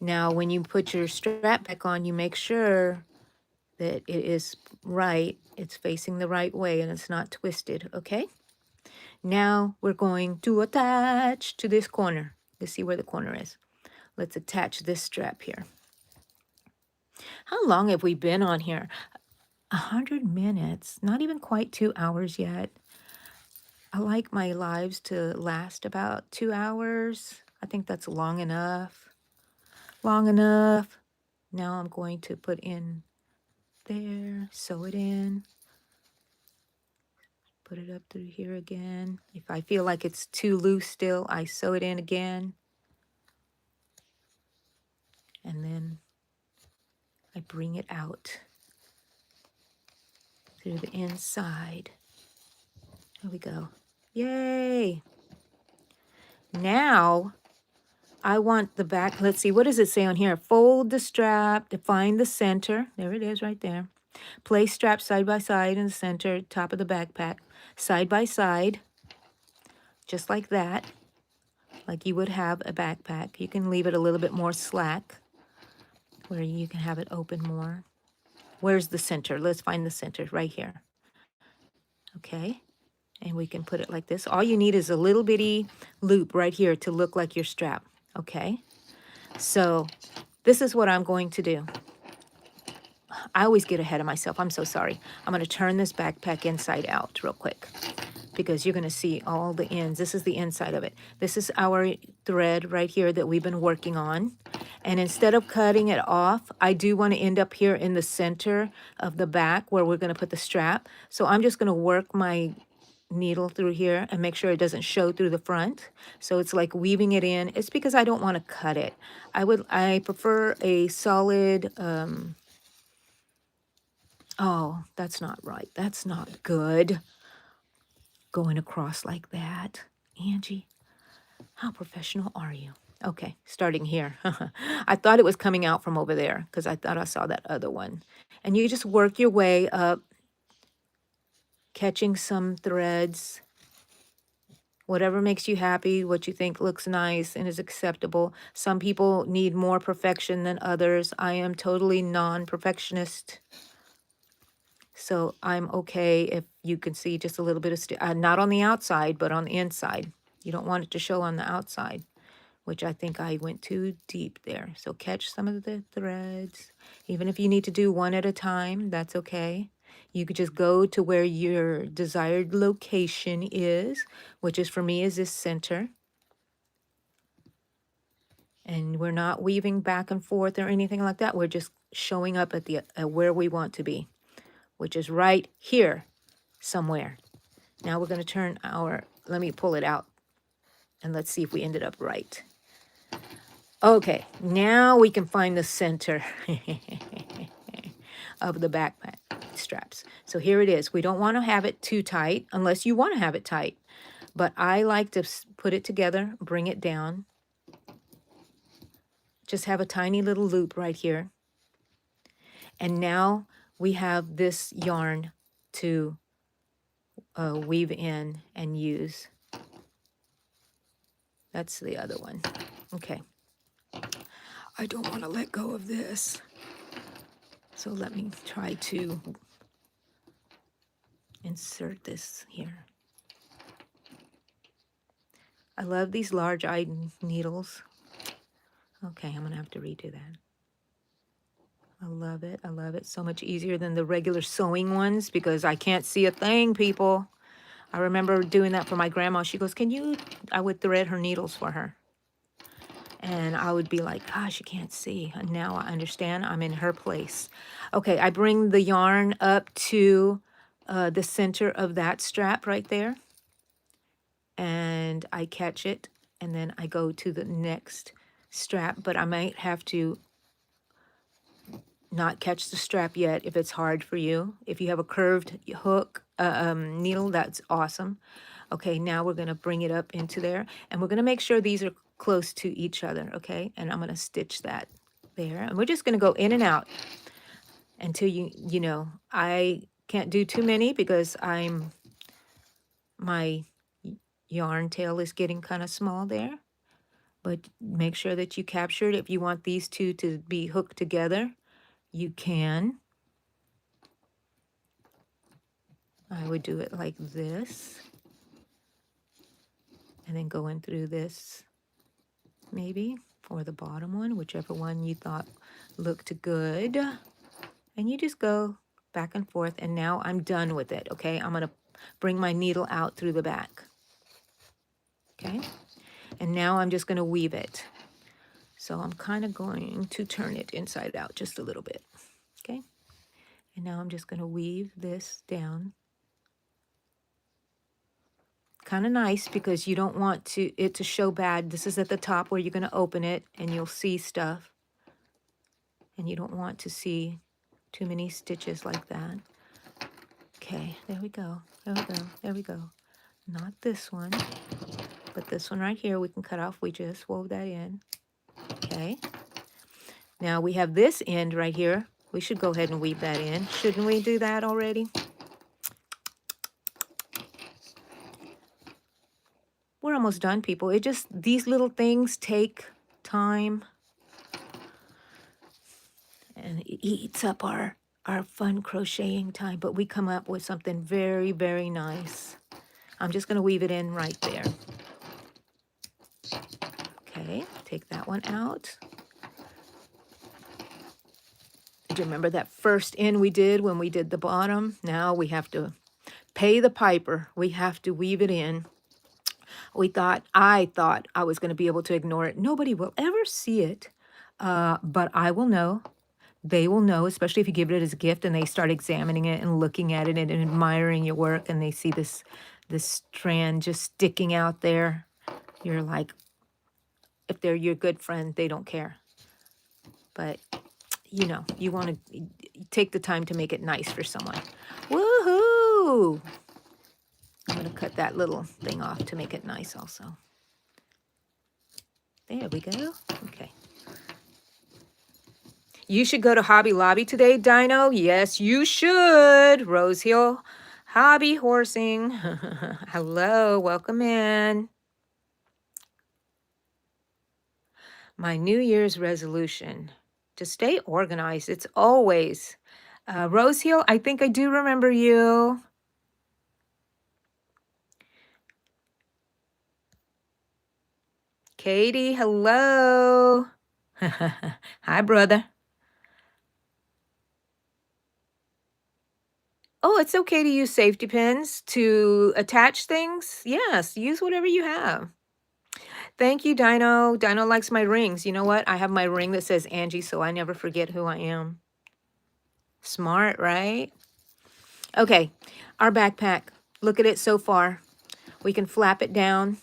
Now when you put your strap back on, you make sure that it is right. It's facing the right way and it's not twisted. Okay? Now we're going to attach to this corner. Let's see where the corner is. Let's attach this strap here. How long have we been on here? 100 minutes, not even quite 2 hours yet. I like my lives to last about 2 hours. I think that's long enough. Long enough. Now I'm going to put in there, sew it in. Put it up through here again. If I feel like it's too loose still, I sew it in again. And then I bring it out through the inside. There we go. Yay! Now, I want the back. Let's see, what does it say on here? Fold the strap to find the center. There it is right there. Place strap side by side in the center, top of the backpack. Side by side, just like that. Like you would have a backpack. You can leave it a little bit more slack where you can have it open more. Where's the center? Let's find the center right here. Okay. And we can put it like this. All you need is a little bitty loop right here to look like your strap. Okay. So this is what I'm going to do. I always get ahead of myself. I'm so sorry. I'm going to turn this backpack inside out real quick because you're going to see all the ends. This is the inside of it. This is our thread right here that we've been working on. And instead of cutting it off, I do want to end up here in the center of the back where we're going to put the strap. So I'm just going to work my needle through here and make sure it doesn't show through the front. So it's like weaving it in. It's because I don't want to cut it. I prefer a solid, oh, that's not right. That's not good. Going across like that. Angie, how professional are you? Okay, starting here. I thought it was coming out from over there because I thought I saw that other one. And you just work your way up, catching some threads. Whatever makes you happy, what you think looks nice and is acceptable. Some people need more perfection than others. I am totally non-perfectionist. So I'm okay if you can see just a little bit of, not on the outside, but on the inside. You don't want it to show on the outside, which I think I went too deep there. So catch some of the threads. Even if you need to do one at a time, that's okay. You could just go to where your desired location is, which is for me is this center. And we're not weaving back and forth or anything like that. We're just showing up at where we want to be, which is right here somewhere. Now we're going to turn let me pull it out And let's see if we ended up right. Okay, now we can find the center of the backpack straps. So here it is. We don't want to have it too tight unless you want to have it tight. But I like to put it together, bring it down. Just have a tiny little loop right here. And now we have this yarn to weave in and use. That's the other one. Okay. I don't want to let go of this. So let me try to insert this here. I love these large-eyed needles. Okay, I'm going to have to redo that. I love it. I love it. So much easier than the regular sewing ones because I can't see a thing, people. I remember doing that for my grandma. She goes, can you... I would thread her needles for her. And I would be like, gosh, you can't see. And now I understand. I'm in her place. Okay, I bring the yarn up to the center of that strap right there. And I catch it. And then I go to the next strap. But I might have to not catch the strap yet if it's hard for you. If you have a curved hook, needle, that's awesome. Okay, now we're going to bring it up into there. And we're going to make sure these are close to each other, okay? And I'm going to stitch that there. And we're just going to go in and out until you know, I can't do too many because my yarn tail is getting kind of small there. But make sure that you capture it. If you want these two to be hooked together, you can. I would do it like this. And then go in through this, maybe, or the bottom one, whichever one you thought looked good. And you just go back and forth. And now I'm done with it, okay? I'm going to bring my needle out through the back. Okay? And now I'm just going to weave it. So I'm kind of going to turn it inside out just a little bit. Okay? And now I'm just going to weave this down. Kind of nice because you don't want it to show bad. This is at the top where you're going to open it and you'll see stuff. And you don't want to see too many stitches like that. Okay, there we go. There we go. There we go. Not this one, but this one right here we can cut off. We just wove that in. Okay. Now we have this end right here. We should go ahead and weave that in. Shouldn't we do that already? We're almost done, people. These little things take time. And it eats up our fun crocheting time. But we come up with something very, very nice. I'm just going to weave it in right there. Okay, take that one out. Do you remember that first end we did when we did the bottom? Now we have to pay the piper. We have to weave it in. I thought I was going to be able to ignore it. Nobody will ever see it, but I will know. They will know, especially if you give it as a gift and they start examining it and looking at it and admiring your work and they see this strand just sticking out there. You're like, if they're your good friend, they don't care. But, you know, you want to take the time to make it nice for someone. Woohoo! I'm going to cut that little thing off to make it nice also. There we go. Okay. You should go to Hobby Lobby today, Dino. Yes, you should. Rose Hill Hobby Horsing. Hello, welcome in. My New Year's resolution, to stay organized. It's always. Rose Hill, I think I do remember you. Katie, hello. Hi, brother. Oh, it's okay to use safety pins to attach things. Yes, use whatever you have. Thank you, Dino. Dino likes my rings. You know what? I have my ring that says Angie, so I never forget who I am. Smart, right? Okay, our backpack. Look at it so far. We can flap it down.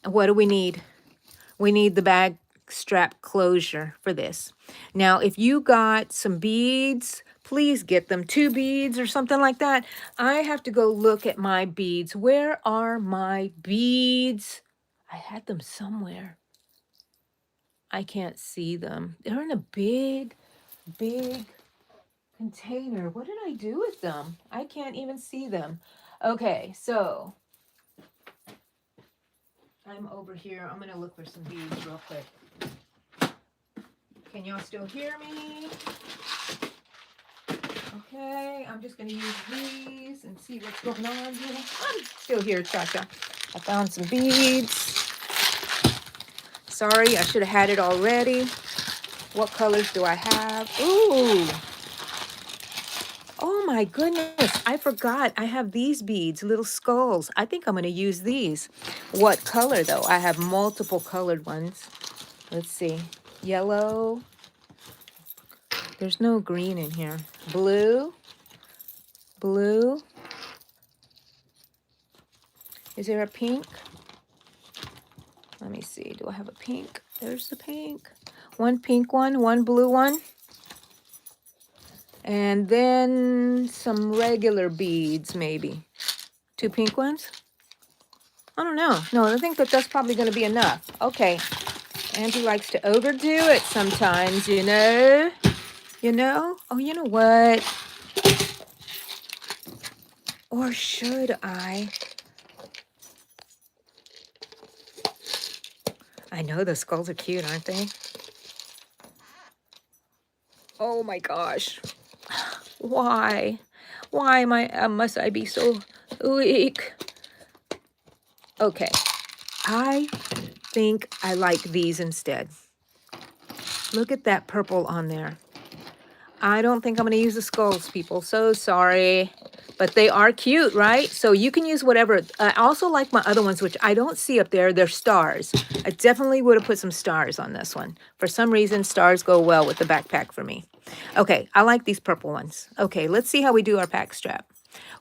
what do we need? We need the bag strap closure for this. Now, if you got some beads, please get them, 2 beads or something like that. I have to go look at my beads. Where are my beads? I had them somewhere. I can't see them. They're in a big, big container. What did I do with them? I can't even see them. Okay, so I'm over here. I'm going to look for some beads real quick. Can y'all still hear me? Okay, I'm just going to use these and see what's going on here. I'm still here, Cha-Cha. I found some beads. Sorry, I should have had it already. What colors do I have? Ooh. Oh my goodness, I forgot. I have these beads, little skulls. I think I'm going to use these. What color though? I have multiple colored ones. Let's see. Yellow. There's no green in here. Blue. Blue. Is there a pink? Let me see. Do I have a pink? There's the pink. One pink one, one blue one. And then some regular beads, maybe. 2 pink ones? I don't know. No, I think that's probably going to be enough. Okay. Angie likes to overdo it sometimes, you know? You know? Oh, you know what? Or should I? I know the skulls are cute, aren't they? Oh my gosh. Why? Why am must I be so weak? Okay. I think I like these instead. Look at that purple on there. I don't think I'm going to use the skulls, people. So sorry. But they are cute, right? So you can use whatever. I also like my other ones, which I don't see up there. They're stars. I definitely would have put some stars on this one. For some reason, stars go well with the backpack for me. Okay, I like these purple ones. Okay, let's see how we do our pack strap.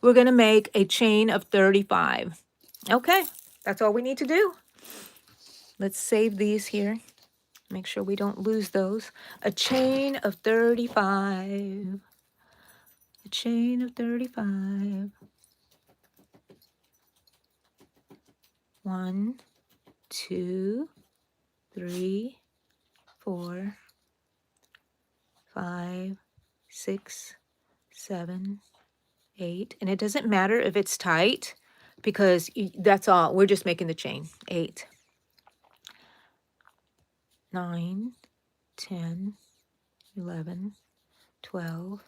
We're going to make a chain of 35. Okay, that's all we need to do. Let's save these here. Make sure we don't lose those. A chain of 35. A chain of 35. 1, 2, 3, 4, 5, 6, 7, 8. And it doesn't matter if it's tight because that's all. We're just making the chain. 8, 9, 10, 11, 12,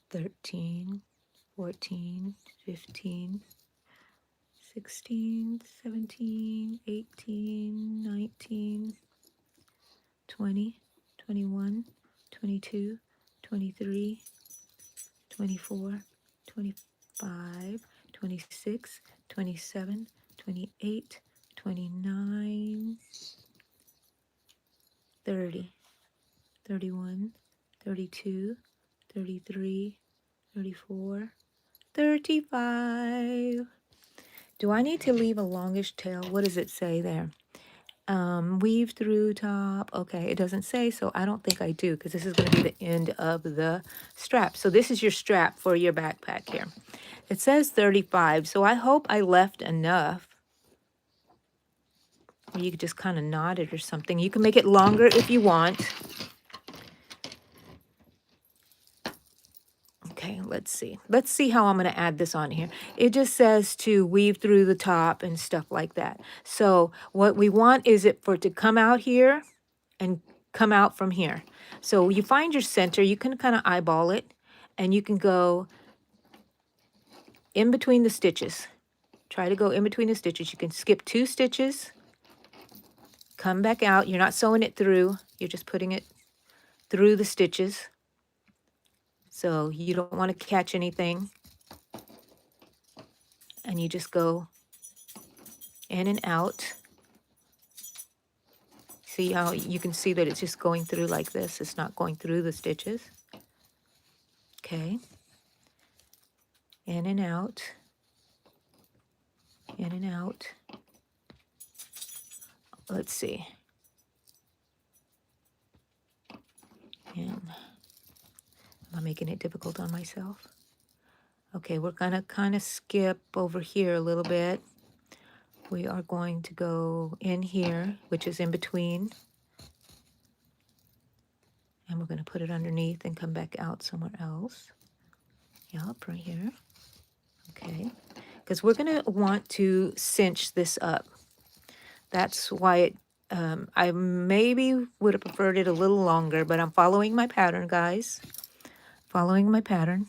13, 14, 15, 16, 17, 18, 19, 20, 21, 22, 23, 24, 25, 26, 27, 28, 29, 30, 31, 32, 33, 34, 35. Do I need to leave a longish tail? What does it say there? Weave through top. Okay, it doesn't say, so I don't think I do because this is going to be the end of the strap. So this is your strap for your backpack here. It says 35, so I hope I left enough. Or you could just kind of knot it or something. You can make it longer if you want. Okay, let's see. Let's see how I'm going to add this on here. It just says to weave through the top and stuff like that. So what we want is it for it to come out here and come out from here. So you find your center. You can kind of eyeball it. And you can go in between the stitches. Try to go in between the stitches. You can skip 2 stitches. Come back out. You're not sewing it through. You're just putting it through the stitches. So you don't want to catch anything. And you just go in and out. See how you can see that it's just going through like this. It's not going through the stitches. Okay. In and out. in and out. Let's see. And am I making it difficult on myself? Okay, we're gonna kind of skip over here a little bit. We are going to go in here, which is in between. And we're gonna put it underneath and come back out somewhere else. Yep, right here. Okay, because we're gonna want to cinch this up. That's why it, I maybe would have preferred it a little longer, but I'm following my pattern, guys. Following my pattern.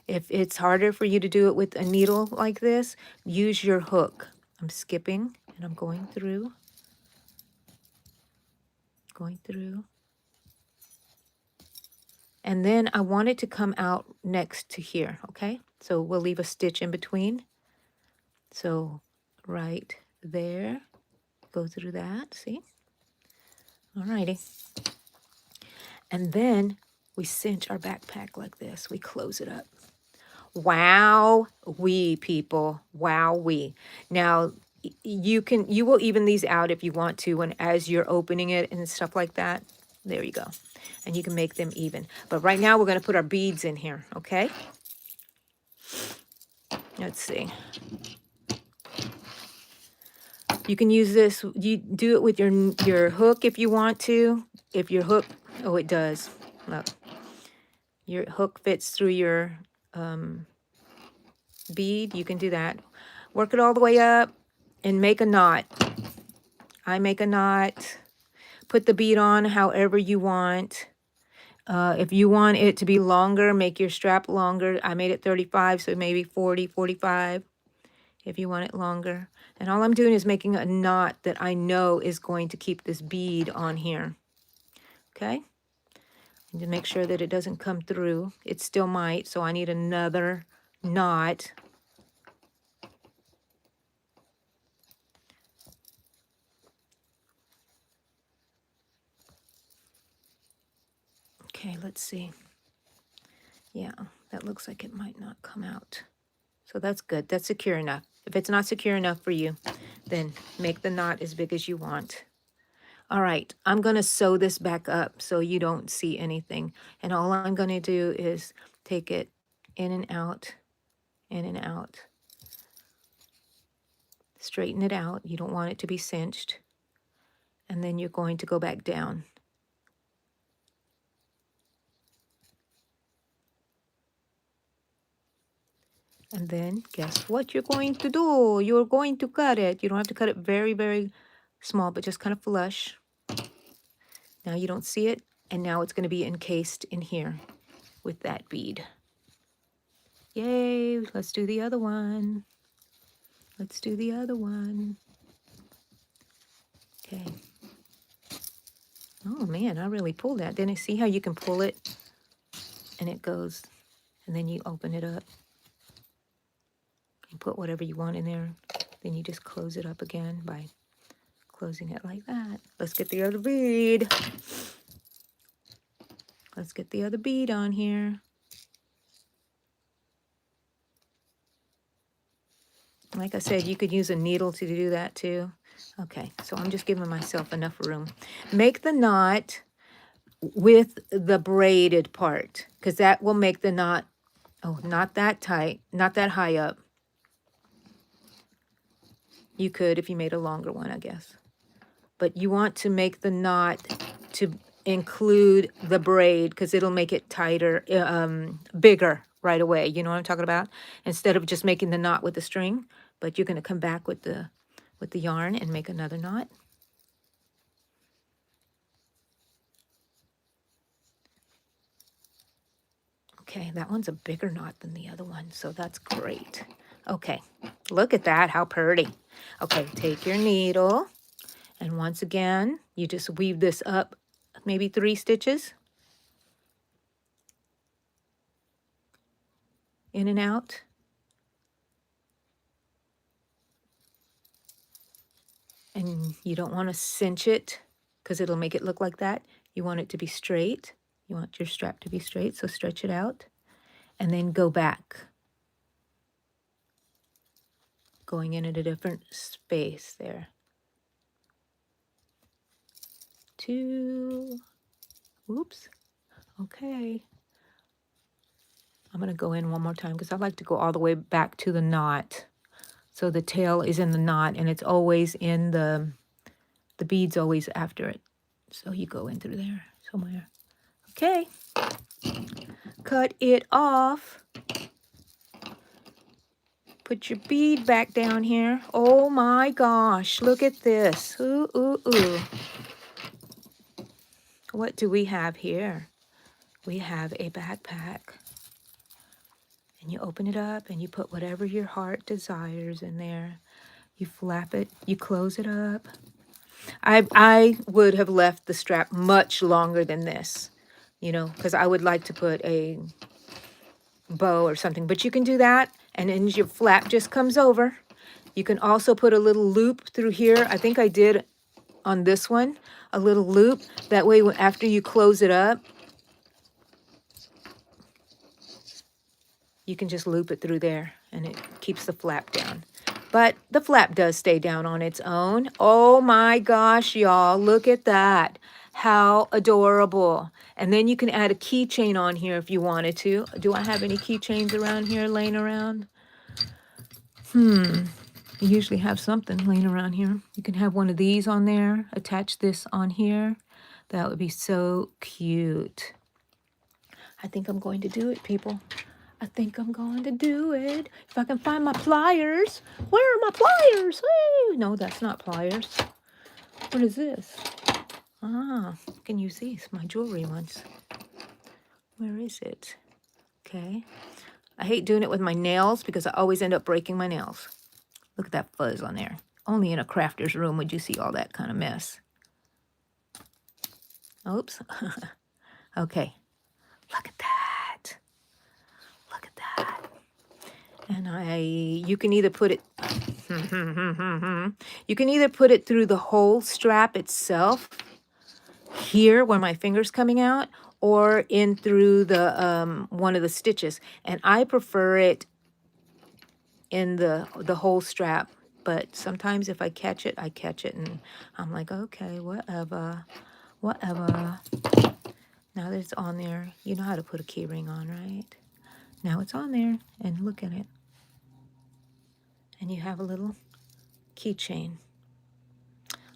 If it's harder for you to do it with a needle like this, use your hook. I'm skipping and I'm going through. Going through. And then I want it to come out next to here, okay? So we'll leave a stitch in between. So right there, go through that, see? Alrighty. And then we cinch our backpack like this. We close it up. Wow, we people, wow, we. Now, you will even these out if you want to, and as you're opening it and stuff like that. There you go. And you can make them even. But right now we're going to put our beads in here, okay? Let's see. You can use this, you do it with your hook if you want to. If your hook, oh, it does. Look. Your hook fits through your bead, you can do that. Work it all the way up and make a knot. I make a knot. Put the bead on however you want. If you want it to be longer, make your strap longer. I made it 35, so maybe 40, 45 if you want it longer. And all I'm doing is making a knot that I know is going to keep this bead on here. Okay? And to make sure that it doesn't come through. It still might, so I need another knot. Okay, let's see. Yeah, that looks like it might not come out. So that's good. That's secure enough. If it's not secure enough for you, then make the knot as big as you want. All right, I'm going to sew this back up so you don't see anything. And all I'm going to do is take it in and out, in and out. Straighten it out. You don't want it to be cinched. And then you're going to go back down. And then guess what you're going to do? You're going to cut it. You don't have to cut it very, very small, but just kind of flush. Now you don't see it, and now it's going to be encased in here with that bead. Yay, let's do the other one. Let's do the other one. Okay. Oh man, I really pulled that. Didn't I see how you can pull it and it goes, and then you open it up. You put whatever you want in there. Then you just close it up again by closing it like that. Let's get the other bead. Let's get the other bead on here. Like I said, you could use a needle to do that too. Okay, so I'm just giving myself enough room. Make the knot with the braided part, because that will make the knot, oh, not that tight, not that high up. You could if you made a longer one, I guess. But you want to make the knot to include the braid, because it'll make it tighter, bigger right away. You know what I'm talking about? Instead of just making the knot with the string, but you're going to come back with the yarn and make another knot. Okay, that one's a bigger knot than the other one, so that's great. Okay, look at that, how pretty. Okay, take your needle, and once again, you just weave this up maybe 3 stitches. In and out. And you don't want to cinch it because it'll make it look like that. You want it to be straight. You want your strap to be straight, so stretch it out. and then go back, going in at a different space there. 2, oops, okay. I'm going to go in one more time because I like to go all the way back to the knot. So the tail is in the knot and it's always in the bead's always after it. So you go in through there somewhere. Okay. Cut it off. Put your bead back down here. Oh my gosh, look at this. Ooh, ooh, ooh. What do we have here? We have a backpack. And you open it up and you put whatever your heart desires in there. You flap it, you close it up. I would have left the strap much longer than this, you know, because I would like to put a bow or something. But you can do that, and then your flap just comes over. You can also put a little loop through here. I think I did on this one, a little loop. That way, after you close it up, you can just loop it through there, and it keeps the flap down. But the flap does stay down on its own. Oh my gosh, y'all, look at that. How adorable. And then you can add a keychain on here if you wanted to. Do I have any keychains around here laying around? You usually have something laying around here. You can have one of these on there, attach this on here. That would be so cute. I think I'm going to do it, people. I think I'm going to do it. If I can find my pliers. Where are my pliers? Hey! No, that's not pliers. What is this? Ah, I can use these, my jewelry ones. Where is it? Okay. I hate doing it with my nails because I always end up breaking my nails. Look at that fuzz on there. Only in a crafter's room would you see all that kind of mess. Oops. Okay. Look at that. Look at that. And you can either put it, you can either put it through the whole strap itself, here where my finger's coming out, or in through the one of the stitches. And I prefer it in the whole strap. But sometimes if I catch it, and I'm like, okay, whatever. Now that it's on there, you know how to put a key ring on, right? Now it's on there, and look at it. And you have a little keychain.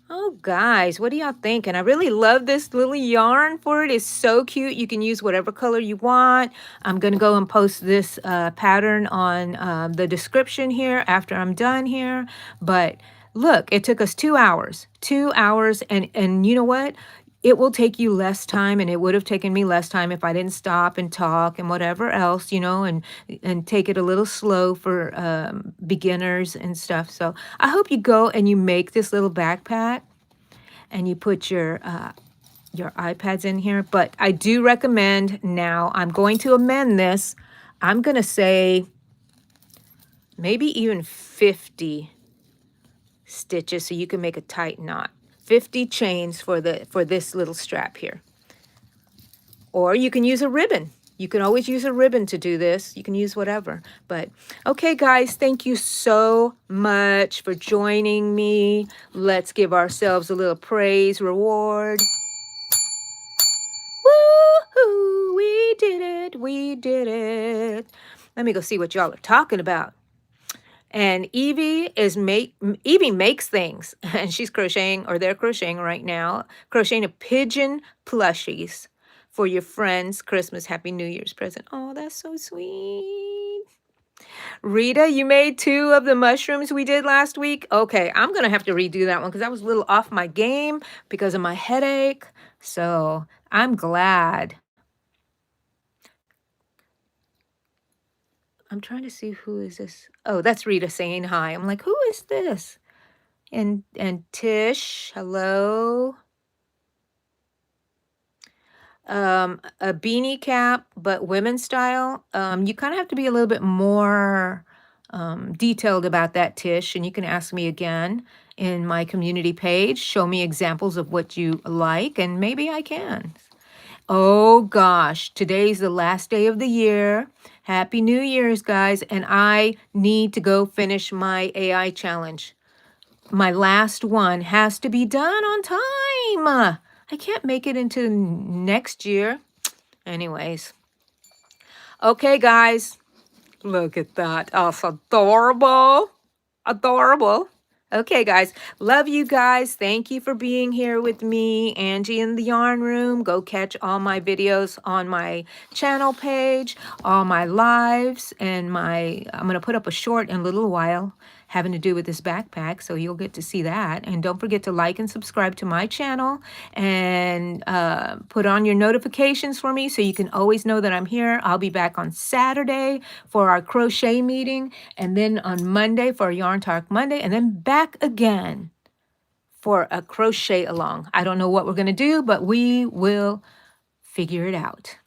Oh, guys, what do y'all think? And I really love this little yarn for it. It's so cute. You can use whatever color you want. I'm going to go and post this pattern on the description here after I'm done here. But look, it took us 2 hours. 2 hours. And you know what? It will take you less time, and it would have taken me less time if I didn't stop and talk and whatever else, you know, and take it a little slow for beginners and stuff. So I hope you go and you make this little backpack and you put your iPads in here. But I do recommend, now I'm going to amend this. I'm going to say maybe even 50 stitches so you can make a tight knot. 50 chains for this little strap here. Or you can use a ribbon. You can always use a ribbon to do this. You can use whatever. But okay, guys, thank you so much for joining me. Let's give ourselves a little praise reward. Woo-hoo! We did it. We did it. Let me go see what y'all are talking about. And Evie makes things, and she's crocheting, or they're crocheting right now, crocheting a pigeon plushies for your friends' Christmas, Happy New Year's present. Oh, that's so sweet. Rita, you made 2 of the mushrooms we did last week. Okay, I'm going to have to redo that one because I was a little off my game because of my headache. So I'm glad. I'm trying to see who is this. Oh, that's Rita saying hi. I'm like, who is this? And Tish, hello. A beanie cap, but women's style. You kind of have to be a little bit more detailed about that, Tish, and you can ask me again in my community page. Show me examples of what you like, and maybe I can. Oh gosh, today's the last day of the year. Happy New Year's, guys. And I need to go finish my AI challenge. My last one has to be done on time. I can't make it into next year. Anyways. Okay, guys. Look at that. Oh, it's adorable. Adorable. Okay, guys. Love you guys. Thank you for being here with me, Angie in the Yarn Room. Go catch all my videos on my channel page, all my lives, and I'm going to put up a short in a little while having to do with this backpack, so you'll get to see that. And don't forget to like and subscribe to my channel and put on your notifications for me so you can always know that I'm here. I'll be back on Saturday for our crochet meeting, and then on Monday for Yarn Talk Monday, and then back again for a crochet along. I don't know what we're going to do, but we will figure it out.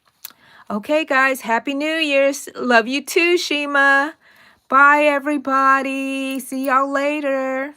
Okay, guys, Happy New Year's. Love you too, Shima. Bye, everybody. See y'all later.